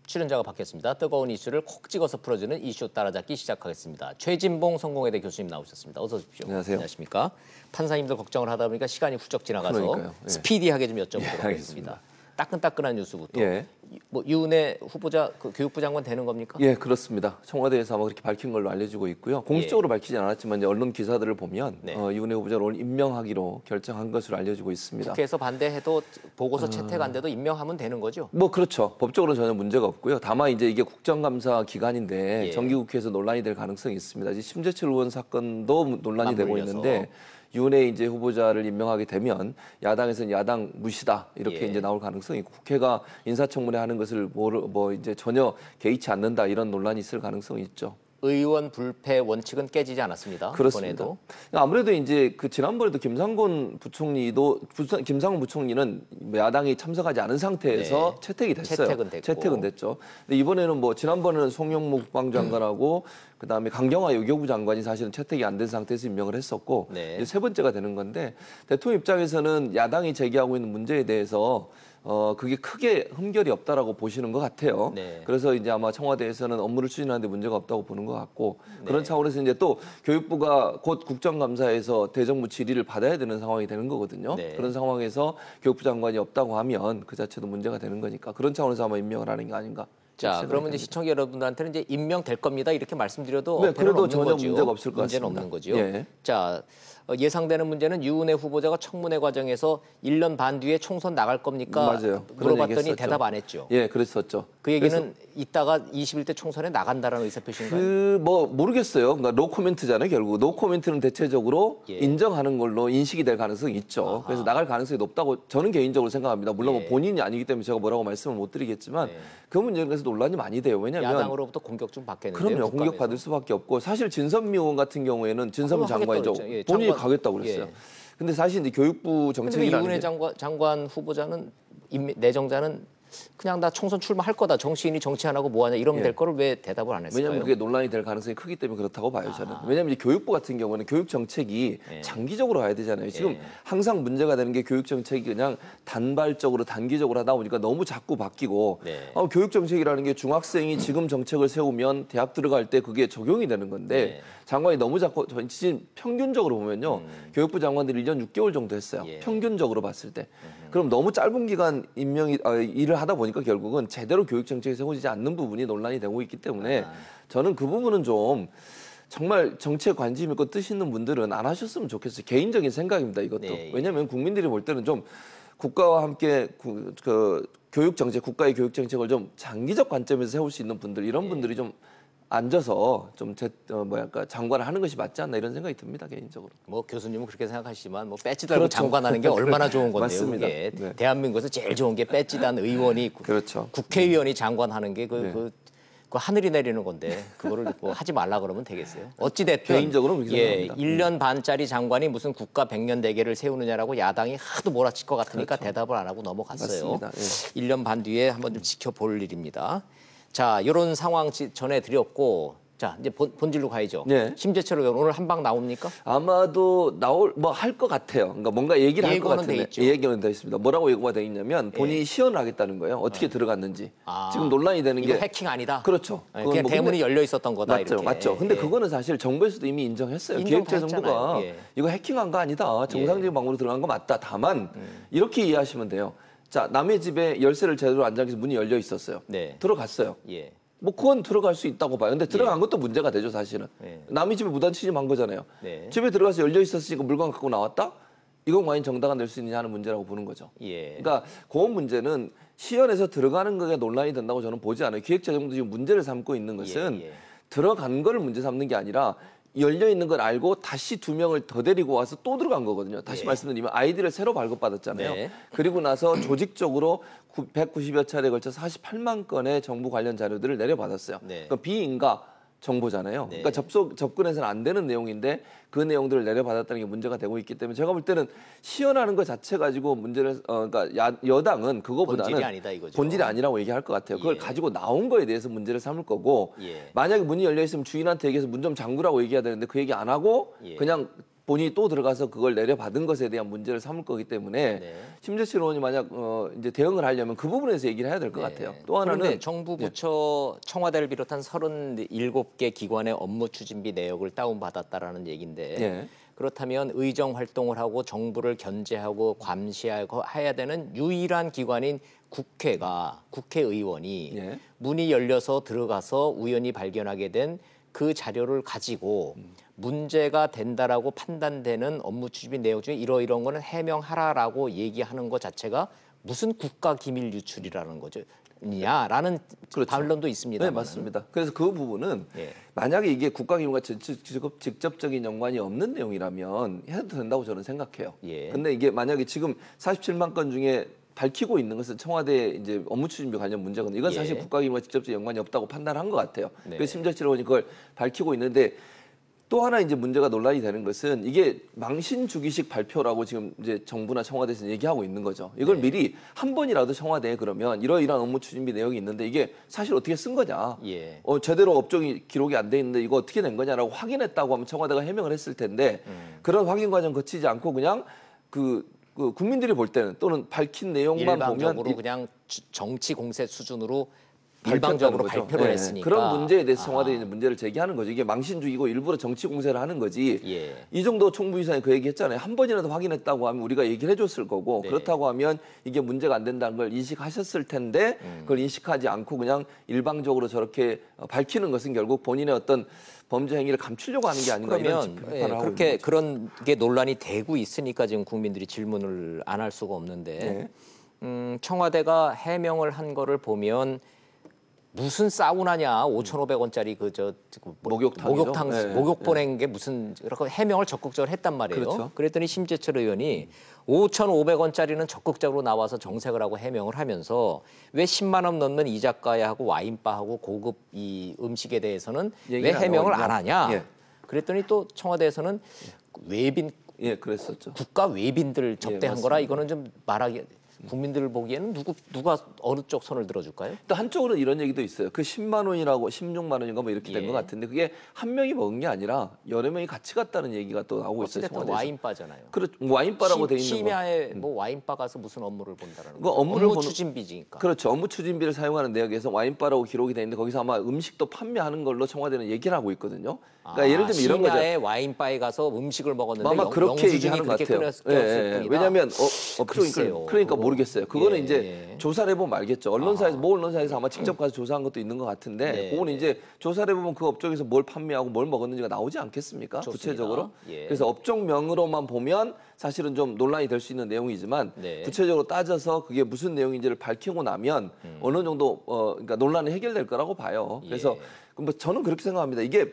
출연자가 바뀌었습니다. 뜨거운 이슈를 콕 찍어서 풀어주는 이슈 따라잡기 시작하겠습니다. 최진봉 성공회대 교수님 나오셨습니다. 어서 오십시오. 안녕하세요. 안녕하십니까. 판사님들 걱정을 하다 보니까 시간이 훌쩍 지나가서 그러니까요. 예. 스피디하게 좀 여쭤보도록 하겠습니다. 따끈따끈한 뉴스부터. 예. 뭐 유은혜 후보자 교육부 장관 되는 겁니까? 예, 그렇습니다. 청와대에서 아마 그렇게 밝힌 걸로 알려지고 있고요. 공식적으로 밝히진 않았지만 이제 언론 기사들을 보면 유은혜 후보자를 오늘 임명하기로 결정한 것으로 알려지고 있습니다. 국회에서 반대해도 보고서 채택 안 돼도 임명하면 되는 거죠? 뭐 그렇죠. 법적으로는 전혀 문제가 없고요. 다만 이제 이게 국정감사 기간인데 정기국회에서 논란이 될 가능성이 있습니다. 이제 심재철 의원 사건도 논란이 되고 있는데 유은혜 이제 후보자를 임명하게 되면 야당에서는 야당 무시다 이렇게 이제 나올 가능성이 있고 국회가 인사청문회 하는 것을 이제 전혀 개의치 않는다 이런 논란이 있을 가능성이 있죠. 의원 불패 원칙은 깨지지 않았습니다. 그렇습니다. 이번에도. 아무래도 이제 지난번에도 김상곤 부총리는 야당이 참석하지 않은 상태에서 채택이 됐어요. 채택은 됐죠. 근데 이번에는 지난번에는 송영무 국방장관하고 그다음에 강경화 외교부 장관이 사실은 채택이 안 된 상태에서 임명을 했었고 이제 세 번째가 되는 건데 대통령 입장에서는 야당이 제기하고 있는 문제에 대해서 그게 크게 흠결이 없다라고 보시는 것 같아요. 그래서 이제 아마 청와대에서는 업무를 추진하는데 문제가 없다고 보는 것 같고 그런 차원에서 이제 또 교육부가 곧 국정감사에서 대정부 질의를 받아야 되는 상황이 되는 거거든요. 그런 상황에서 교육부 장관이 없다고 하면 그 자체도 문제가 되는 거니까 그런 차원에서 아마 임명을 하는 게 아닌가. 자, 그러면 이제 시청자 여러분들한테는 이제 임명될 겁니다. 이렇게 말씀드려도 그래도 전혀 거죠. 문제가 없을 것 문제는 같습니다. 없는 거죠. 자, 예상되는 문제는 유은혜 후보자가 청문회 과정에서 1년 반 뒤에 총선 나갈 겁니까? 맞아요. 물어봤더니 대답 안 했죠. 예, 그랬었죠. 그 얘기는 이따가 21대 총선에 나간다라는 의사표시인가요? 뭐 모르겠어요. 그러니까 노 코멘트잖아요. 결국 노 코멘트는 대체적으로 예. 인정하는 걸로 인식이 될 가능성이 있죠. 아하. 그래서 나갈 가능성이 높다고 저는 개인적으로 생각합니다. 물론 예. 뭐 본인이 아니기 때문에 제가 뭐라고 말씀을 못 드리겠지만 예. 그 문제에 대해서 논란이 많이 돼요. 왜냐하면 야당으로부터 공격 좀 받겠는데요. 그럼요. 국감에서. 공격받을 수밖에 없고 사실 진선미 의원 같은 경우에는 진선미 그거 장관이죠. 하겠다고 그랬죠. 예, 본인이 장관. 가겠다고 그랬어요. 예. 근데 사실 이제 교육부 근데 왜 정책이라는 이은혜 게 장관 후보자는 내정자는 그냥 나 총선 출마할 거다. 정치인이 정치 안 하고 뭐 하냐 이러면 예. 될 거를 왜 대답을 안 했을까요? 왜냐하면 그게 논란이 될 가능성이 크기 때문에 그렇다고 봐요, 저는. 왜냐하면 이제 교육부 같은 경우는 교육 정책이 예. 장기적으로 가야 되잖아요. 지금 예. 항상 문제가 되는 게 교육 정책이 그냥 단발적으로 단기적으로 하다 보니까 너무 자꾸 바뀌고 네. 교육 정책이라는 게 중학생이 지금 정책을 세우면 대학 들어갈 때 그게 적용이 되는 건데 네. 장관이 너무 자꾸 지금 평균적으로 보면요. 교육부 장관들이 1년 6개월 정도 했어요. 예. 평균적으로 봤을 때. 그럼 너무 짧은 기간 일을 하다 보니까 결국은 제대로 교육 정책이 세워지지 않는 부분이 논란이 되고 있기 때문에 저는 그 부분은 좀 정말 정치에 관심 있고 뜻 있는 분들은 안 하셨으면 좋겠어요. 개인적인 생각입니다, 이것도. 네. 왜냐하면 국민들이 볼 때는 좀 국가와 함께 그 교육 정책, 국가의 교육 정책을 좀 장기적 관점에서 세울 수 있는 분들, 이런 분들이 좀 앉아서 좀 장관을 하는 것이 맞지 않나 이런 생각이 듭니다, 개인적으로. 뭐 교수님은 그렇게 생각하시지만 뭐 배지 달고 그렇죠. 장관하는 게 얼마나 좋은 건데요. 맞습니다. 그게 네. 대한민국에서 제일 좋은 게 배지 단 의원이 그렇죠. 국회의원이 장관하는 게 네. 그 하늘이 내리는 건데 그거를 뭐 하지 말라 그러면 되겠어요. 어찌 됐든 개인적으로 그렇게 생각합니다. 1년 반짜리 장관이 무슨 국가 백년 대계를 세우느냐라고 야당이 하도 몰아칠 것 같으니까 대답을 안 하고 넘어갔어요. 맞습니다. 1년 반 뒤에 한번 좀 지켜볼 일입니다. 자, 이런 상황 전해드렸고 자, 이제 본질로 가야죠. 네. 심재철 의원 오늘 한방 나옵니까? 아마도 할 것 같아요. 그러니까 뭔가 얘기를 할 것 예고는 돼 같은데 있죠. 예고는 돼 있습니다. 뭐라고 예고가 돼 있냐면 본인이 시연을 하겠다는 거예요. 어떻게 들어갔는지. 지금 논란이 되는 이거 게 해킹 아니다. 그렇죠. 그건 그냥 뭐 대문이 근데- 열려 있었던 거다. 맞죠, 이렇게. 맞죠. 근데 예. 그거는 사실 정부에서도 이미 인정했어요. 인정 다 기획재정부가 했잖아요. 예. 이거 해킹한 거 아니다. 정상적인 방법으로 들어간 거 맞다. 다만 이렇게 이해하시면 돼요. 자, 남의 집에 열쇠를 제대로 안 잠겨서 문이 열려 있었어요. 네. 들어갔어요. 예. 뭐 그건 들어갈 수 있다고 봐요. 근데 들어간 것도 문제가 되죠, 사실은. 예. 남의 집에 무단 침입한 거잖아요. 네. 집에 들어가서 열려 있었으니까 물건 갖고 나왔다? 이건 과연 정당화 될 수 있느냐 하는 문제라고 보는 거죠. 예. 그러니까 그 문제는 시연에서 들어가는 거가 논란이 된다고 저는 보지 않아요. 기획재정부도 지금 문제를 삼고 있는 것은 예. 들어간 거를 문제 삼는 게 아니라 열려 있는 걸 알고 다시 2명을 더 데리고 와서 또 들어간 거거든요. 다시 예. 말씀드리면 아이디를 새로 발급받았잖아요. 네. 그리고 나서 조직적으로 190여 차례에 걸쳐서 48만 건의 정부 관련 자료들을 내려받았어요. 네. 그러니까 비인가 정보잖아요. 네. 그러니까 접근해서는 안 되는 내용인데 그 내용들을 내려받았다는 게 문제가 되고 있기 때문에 제가 볼 때는 시연하는 것 자체 가지고 문제를 그러니까 여당은 그거보다는 본질이 아니다 이거죠. 본질이 아니라고 얘기할 것 같아요. 그걸 예. 가지고 나온 거에 대해서 문제를 삼을 거고 예. 만약에 문이 열려 있으면 주인한테 얘기해서 문 좀 잠그라고 얘기해야 되는데 그 얘기 안 하고 예. 그냥 본인이 또 들어가서 그걸 내려받은 것에 대한 문제를 삼을 거기 때문에 네. 심재철 의원이 만약 이제 대응을 하려면 그 부분에서 얘기를 해야 될 것 같아요. 또 하나는 그런데 정부 부처 청와대를 비롯한 37개 기관의 업무 추진비 내역을 다운받았다라는 얘기인데 예. 그렇다면 의정 활동을 하고 정부를 견제하고 감시하고 해야 되는 유일한 기관인 국회의원이 예. 문이 열려서 들어가서 우연히 발견하게 된 그 자료를 가지고 문제가 된다라고 판단되는 업무 추진비 내용 중에 이러이러한 거는 해명하라라고 얘기하는 것 자체가 무슨 국가 기밀 유출이라는 거죠. 냐라는 그렇죠. 반론도 있습니다. 네, 맞습니다. 그래서 그 부분은 예. 만약에 이게 국가기밀과 직접적인 연관이 없는 내용이라면 해도 된다고 저는 생각해요. 예. 근데 이게 만약에 지금 47만 건 중에 밝히고 있는 것은 청와대 이제 업무 추진비 관련 문제거든요. 이건 예. 사실 국가기밀과 직접적 연관이 없다고 판단한 것 같아요. 네. 그래서 심재철 의원이 그걸 밝히고 있는데 또 하나 이제 문제가 논란이 되는 것은 이게 망신 주기식 발표라고 지금 이제 정부나 청와대에서 얘기하고 있는 거죠. 이걸 네. 미리 한 번이라도 청와대에 그러면 이러이러한 업무 추진비 내용이 있는데 이게 사실 어떻게 쓴 거냐. 예. 제대로 업종이 기록이 안 돼 있는데 이거 어떻게 된 거냐라고 확인했다고 하면 청와대가 해명을 했을 텐데 그런 확인 과정 거치지 않고 그냥 그 국민들이 볼 때는 또는 밝힌 내용만 보면 일방적으로 그냥 정치 공세 수준으로 일방적으로 거죠. 발표를 예, 했으니까. 그런 문제에 대해서 청와대에 이제 문제를 제기하는 거죠. 이게 망신주의고 일부러 정치 공세를 하는 거지. 예. 이 정도 총무이사에 그 얘기했잖아요. 한 번이라도 확인했다고 하면 우리가 얘기를 해줬을 거고 네. 그렇다고 하면 이게 문제가 안 된다는 걸 인식하셨을 텐데 그걸 인식하지 않고 그냥 일방적으로 저렇게 밝히는 것은 결국 본인의 어떤 범죄 행위를 감추려고 하는 게 아닌가 이런 그러면 비판을 하고 그렇게 있는 거죠. 그런 게 논란이 되고 있으니까 지금 국민들이 질문을 안 할 수가 없는데 청와대가 해명을 한 거를 보면 무슨 사우나냐 5,500원짜리 목욕탕이죠. 네. 목욕 보낸 게 무슨 이렇게 해명을 적극적으로 했단 말이에요. 그렇죠. 그랬더니 심재철 의원이 5,500원짜리는 적극적으로 나와서 정색을 하고 해명을 하면서 왜 10만 원 넘는 이자카야하고 와인바하고 고급 이 음식에 대해서는 왜 얘기를 안 해명을 하거든요. 안 하냐? 예. 그랬더니 또 청와대에서는 외빈 예, 그랬었죠. 국가 외빈들 접대한 예, 거라 맞습니다. 이거는 좀 말하기 국민들 보기에는 누가 어느 쪽 손을 들어줄까요? 또 한쪽으로는 이런 얘기도 있어요. 그 10만 원이라고 16만 원인가 뭐 이렇게 된 예. 것 같은데 그게 한 명이 먹은 게 아니라 여러 명이 같이 갔다는 얘기가 또 나오고 있어요. 어쨌든 청와대에서. 와인바잖아요. 그렇죠. 와인바라고 돼 있는 거. 심야에 뭐 와인바 가서 무슨 업무를 본다라는 그거 거. 업무를 업무 보는- 추진비지니까. 그렇죠. 업무 추진비를 사용하는 내역에서 와인바라고 기록이 돼 있는데 거기서 아마 음식도 판매하는 걸로 청와대는 얘기를 하고 있거든요. 그러니까 예를 들면 이런 거죠. 심야에 와인바에 가서 음식을 먹었는데 아마 그렇게 얘기하는 것 같아요. 왜냐하면 업종이 글쎄요. 그러니까 그거. 모르겠어요. 그거는 예, 이제 예. 조사를 해보면 알겠죠. 언론사에서 모 언론사에서 아마 직접 가서 조사한 것도 있는 것 같은데 네. 그거는 이제 조사를 해보면 그 업종에서 뭘 판매하고 뭘 먹었는지가 나오지 않겠습니까? 좋습니다. 구체적으로. 예. 그래서 업종명으로만 보면 사실은 좀 논란이 될 수 있는 내용이지만 네. 구체적으로 따져서 그게 무슨 내용인지를 밝히고 나면 어느 정도 그러니까 논란이 해결될 거라고 봐요. 그래서 예. 뭐 저는 그렇게 생각합니다. 이게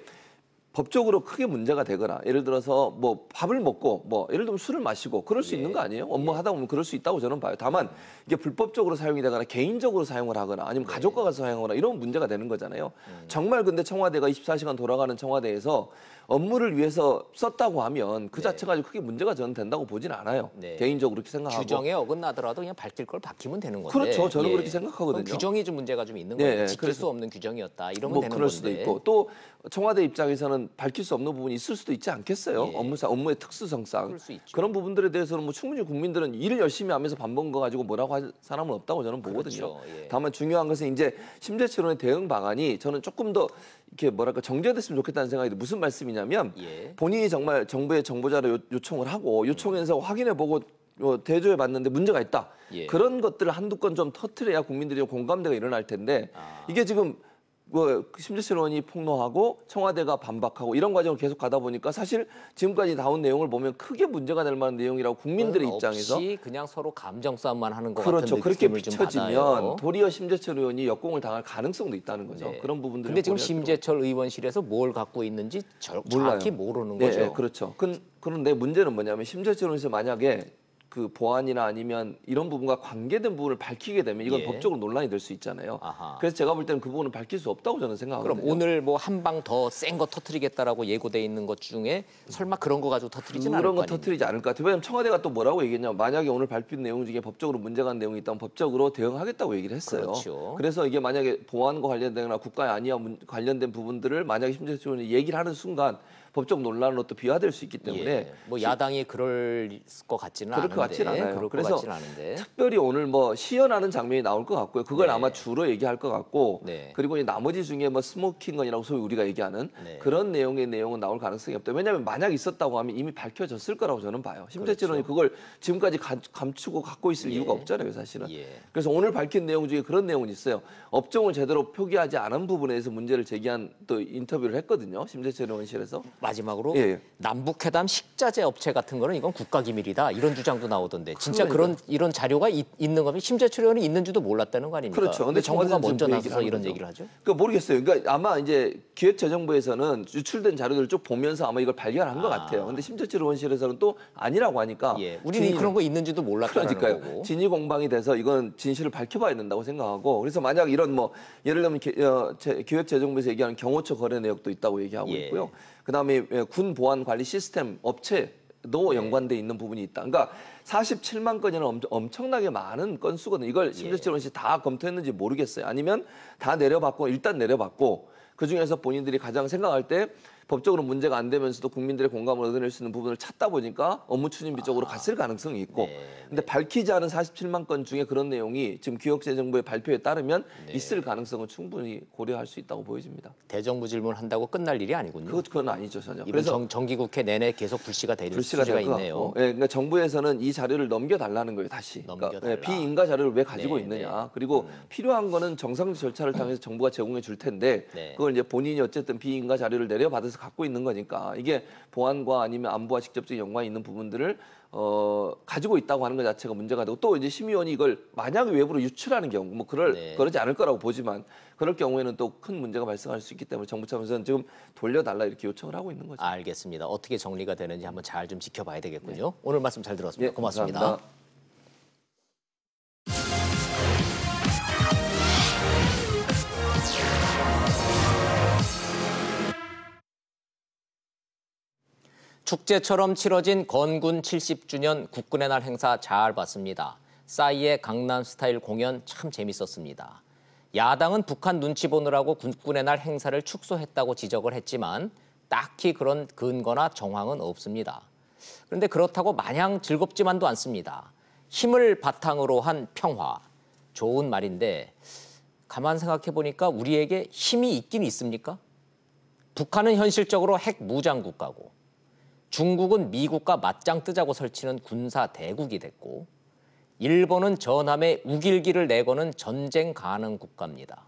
법적으로 크게 문제가 되거나 예를 들어서 뭐 밥을 먹고 뭐 예를 들면 술을 마시고 그럴 수 있는 거 아니에요? 업무 하다 보면 그럴 수 있다고 저는 봐요. 다만 이게 불법적으로 사용이 되거나 개인적으로 사용을 하거나 아니면 가족과 가서 사용하거나 이런 문제가 되는 거잖아요. 정말 근데 청와대가 24시간 돌아가는 청와대에서 업무를 위해서 썼다고 하면 그 자체 가지고 크게 문제가 저는 된다고 보진 않아요. 네. 개인적으로 그렇게 생각하고. 규정에 어긋나더라도 그냥 밝힐 걸 밝히면 되는 건데. 그렇죠. 저는 예. 그렇게 생각하거든요. 그럼 규정이 좀 문제가 좀 있는 예, 거예요. 예. 지킬 그래서 수 없는 규정이었다. 이러면 뭐 되는 그럴 건데. 수도 있고 또 청와대 입장에서는 밝힐 수 없는 부분이 있을 수도 있지 않겠어요? 예. 업무의 특수성상 그럴 수 있죠. 그런 부분들에 대해서는 뭐 충분히 국민들은 일을 열심히 하면서 밥 먹은 거 가지고 뭐라고 할 사람은 없다고 저는 보거든요. 그렇죠. 예. 다만 중요한 것은 이제 심재철원의 대응 방안이 저는 조금 더 이렇게 뭐랄까 정제됐으면 좋겠다는 생각이 들어요. 무슨 말씀이냐면 예. 본인이 본인이 정말 정부에 정보자료 요청을 하고 요청해서 확인해보고 대조해봤는데 문제가 있다. 예. 그런 것들을 한두 건 좀 터트려야 국민들이 좀 공감대가 일어날 텐데 이게 지금 심재철 의원이 폭로하고 청와대가 반박하고 이런 과정을 계속 가다 보니까 사실 지금까지 나온 내용을 보면 크게 문제가 될 만한 내용이라고 국민들의 입장에서 없이 그냥 서로 감정 싸움만 하는 것 그렇죠. 같은 그렇게 느낌을 좀 받아요. 비춰지면 도리어 심재철 의원이 역공을 당할 가능성도 있다는 거죠. 네. 그런 부분들을 근데 지금 고려할 필요가 심재철 의원실에서 뭘 갖고 있는지 정확히 모르는 네, 거죠. 네, 그렇죠. 그런데 문제는 뭐냐면 심재철 의원실 만약에 그 보안이나 아니면 이런 부분과 관계된 부분을 밝히게 되면 이건 예. 법적으로 논란이 될 수 있잖아요. 아하. 그래서 제가 볼 때는 그 부분은 밝힐 수 없다고 저는 생각하거든요. 그럼 오늘 뭐 한 방 더 센 거 터트리겠다라고 예고돼 있는 것 중에 설마 그런 거 가지고 터트리진 않을 그런 거 거 아닙니까? 터트리지 않을 것 같아요. 왜냐하면 청와대가 또 뭐라고 얘기했냐면 만약에 오늘 발표된 내용 중에 법적으로 문제가 간 내용이 있다면 법적으로 대응하겠다고 얘기를 했어요. 그렇죠. 그래서 이게 만약에 보안과 관련되거나 국가의 안위와 관련된 부분들을 만약에 심재철 의원이 얘기를 하는 순간 법적 논란으로 또 비화될 수 있기 때문에 예. 뭐 야당이 그럴 것 같지는 그럴 않은데. 것 같진 않아요. 그럴 그래서 것 같지는 않은데. 특별히 오늘 뭐 시연하는 장면이 나올 것 같고요. 그걸 네. 아마 주로 얘기할 것 같고 네. 그리고 이 나머지 중에 뭐 스모킹건이라고 소위 우리가 얘기하는 네. 그런 내용은 나올 가능성이 없다. 왜냐하면 만약 있었다고 하면 이미 밝혀졌을 거라고 저는 봐요. 심재철 의원이 그걸 지금까지 감추고 갖고 있을 예. 이유가 없잖아요, 사실은. 예. 그래서 오늘 밝힌 내용 중에 그런 내용은 있어요. 업종을 제대로 표기하지 않은 부분에 대해서 문제를 제기한 또 인터뷰를 했거든요. 심재철 의원실에서. 마지막으로 예. 남북회담 식자재 업체 같은 거는 이건 국가기밀이다 이런 주장도 나오던데 진짜 이런 자료가 있는 거면 심재철 의원이 있는지도 몰랐다는 거 아닙니까? 그렇죠. 근데 정부가 청와대는 먼저 지금 그 나서서 얘기를 이런 하는 얘기를 하죠? 그러니까 모르겠어요. 그러니까 아마 이제 기획재정부에서는 유출된 자료들을 쭉 보면서 아마 이걸 발견한 것 같아요. 근데 심재철 의원실에서는 또 아니라고 하니까 예, 우리는 그런 거 있는지도 몰랐다는 그러니까요. 거고. 진위 공방이 돼서 이건 진실을 밝혀봐야 된다고 생각하고 그래서 만약 이런 뭐 예를 들면 기획재정부에서 얘기하는 경호처 거래 내역도 있다고 얘기하고 예. 있고요. 그다음에 군 보안 관리 시스템 업체도 연관돼 있는 부분이 있다. 그러니까 47만 건이라는 엄청나게 많은 건수거든요. 이걸 심재철 의원실이 다 검토했는지 모르겠어요. 아니면 다 내려봤고 일단 내려봤고 그중에서 본인들이 가장 생각할 때 법적으로 문제가 안 되면서도 국민들의 공감을 얻어낼 수 있는 부분을 찾다 보니까 업무 추진비 쪽으로 갔을 가능성이 있고 근데 밝히지 않은 47만 건 중에 그런 내용이 지금 기획재정부의 발표에 따르면 있을 가능성은 충분히 고려할 수 있다고 보여집니다. 대정부 질문한다고 끝날 일이 아니군요. 그건 아니죠 전혀. 이번 정기국회 내내 계속 불씨가 될 수가 있네요. 그러니까 정부에서는 이 자료를 넘겨달라는 거예요 다시. 그러니까 비인가 자료를 왜 가지고 있느냐. 그리고 필요한 거는 정상 절차를 통해서 정부가 제공해 줄 텐데 그걸 이제 본인이 어쨌든 비인가 자료를 내려받아서 갖고 있는 거니까 이게 보안과 아니면 안보와 직접적인 연관이 있는 부분들을 가지고 있다고 하는 것 자체가 문제가 되고 또 이제 심의원이 이걸 만약 외부로 유출하는 경우 뭐 그러지 않을 거라고 보지만 그럴 경우에는 또 큰 문제가 발생할 수 있기 때문에 정부 차원에서는 지금 돌려달라 이렇게 요청을 하고 있는 거죠. 알겠습니다. 어떻게 정리가 되는지 한번 잘 좀 지켜봐야 되겠군요. 오늘 말씀 잘 들었습니다. 고맙습니다. 감사합니다. 축제처럼 치러진 건군 70주년 국군의 날 행사 잘 봤습니다. 싸이의 강남스타일 공연 참 재밌었습니다. 야당은 북한 눈치 보느라고 국군의 날 행사를 축소했다고 지적을 했지만 딱히 그런 근거나 정황은 없습니다. 그런데 그렇다고 마냥 즐겁지만도 않습니다. 힘을 바탕으로 한 평화, 좋은 말인데 가만 생각해 보니까 우리에게 힘이 있긴 있습니까? 북한은 현실적으로 핵 무장 국가고 중국은 미국과 맞짱 뜨자고 설치는 군사 대국이 됐고 일본은 전함에 우길기를 내거는 전쟁 가능 국가입니다.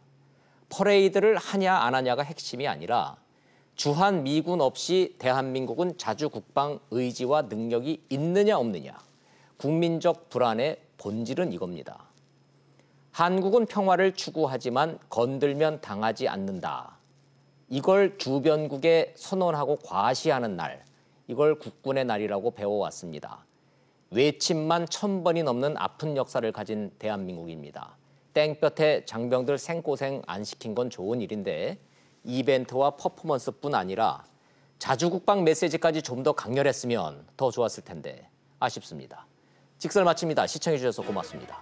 퍼레이드를 하냐 안 하냐가 핵심이 아니라 주한 미군 없이 대한민국은 자주 국방 의지와 능력이 있느냐 없느냐. 국민적 불안의 본질은 이겁니다. 한국은 평화를 추구하지만 건들면 당하지 않는다. 이걸 주변국에 선언하고 과시하는 날. 이걸 국군의 날이라고 배워왔습니다. 외침만 1000번이 넘는 아픈 역사를 가진 대한민국입니다. 땡볕에 장병들 생고생 안 시킨 건 좋은 일인데 이벤트와 퍼포먼스뿐 아니라 자주국방 메시지까지 좀 더 강렬했으면 더 좋았을 텐데 아쉽습니다. 직설 마칩니다. 시청해주셔서 고맙습니다.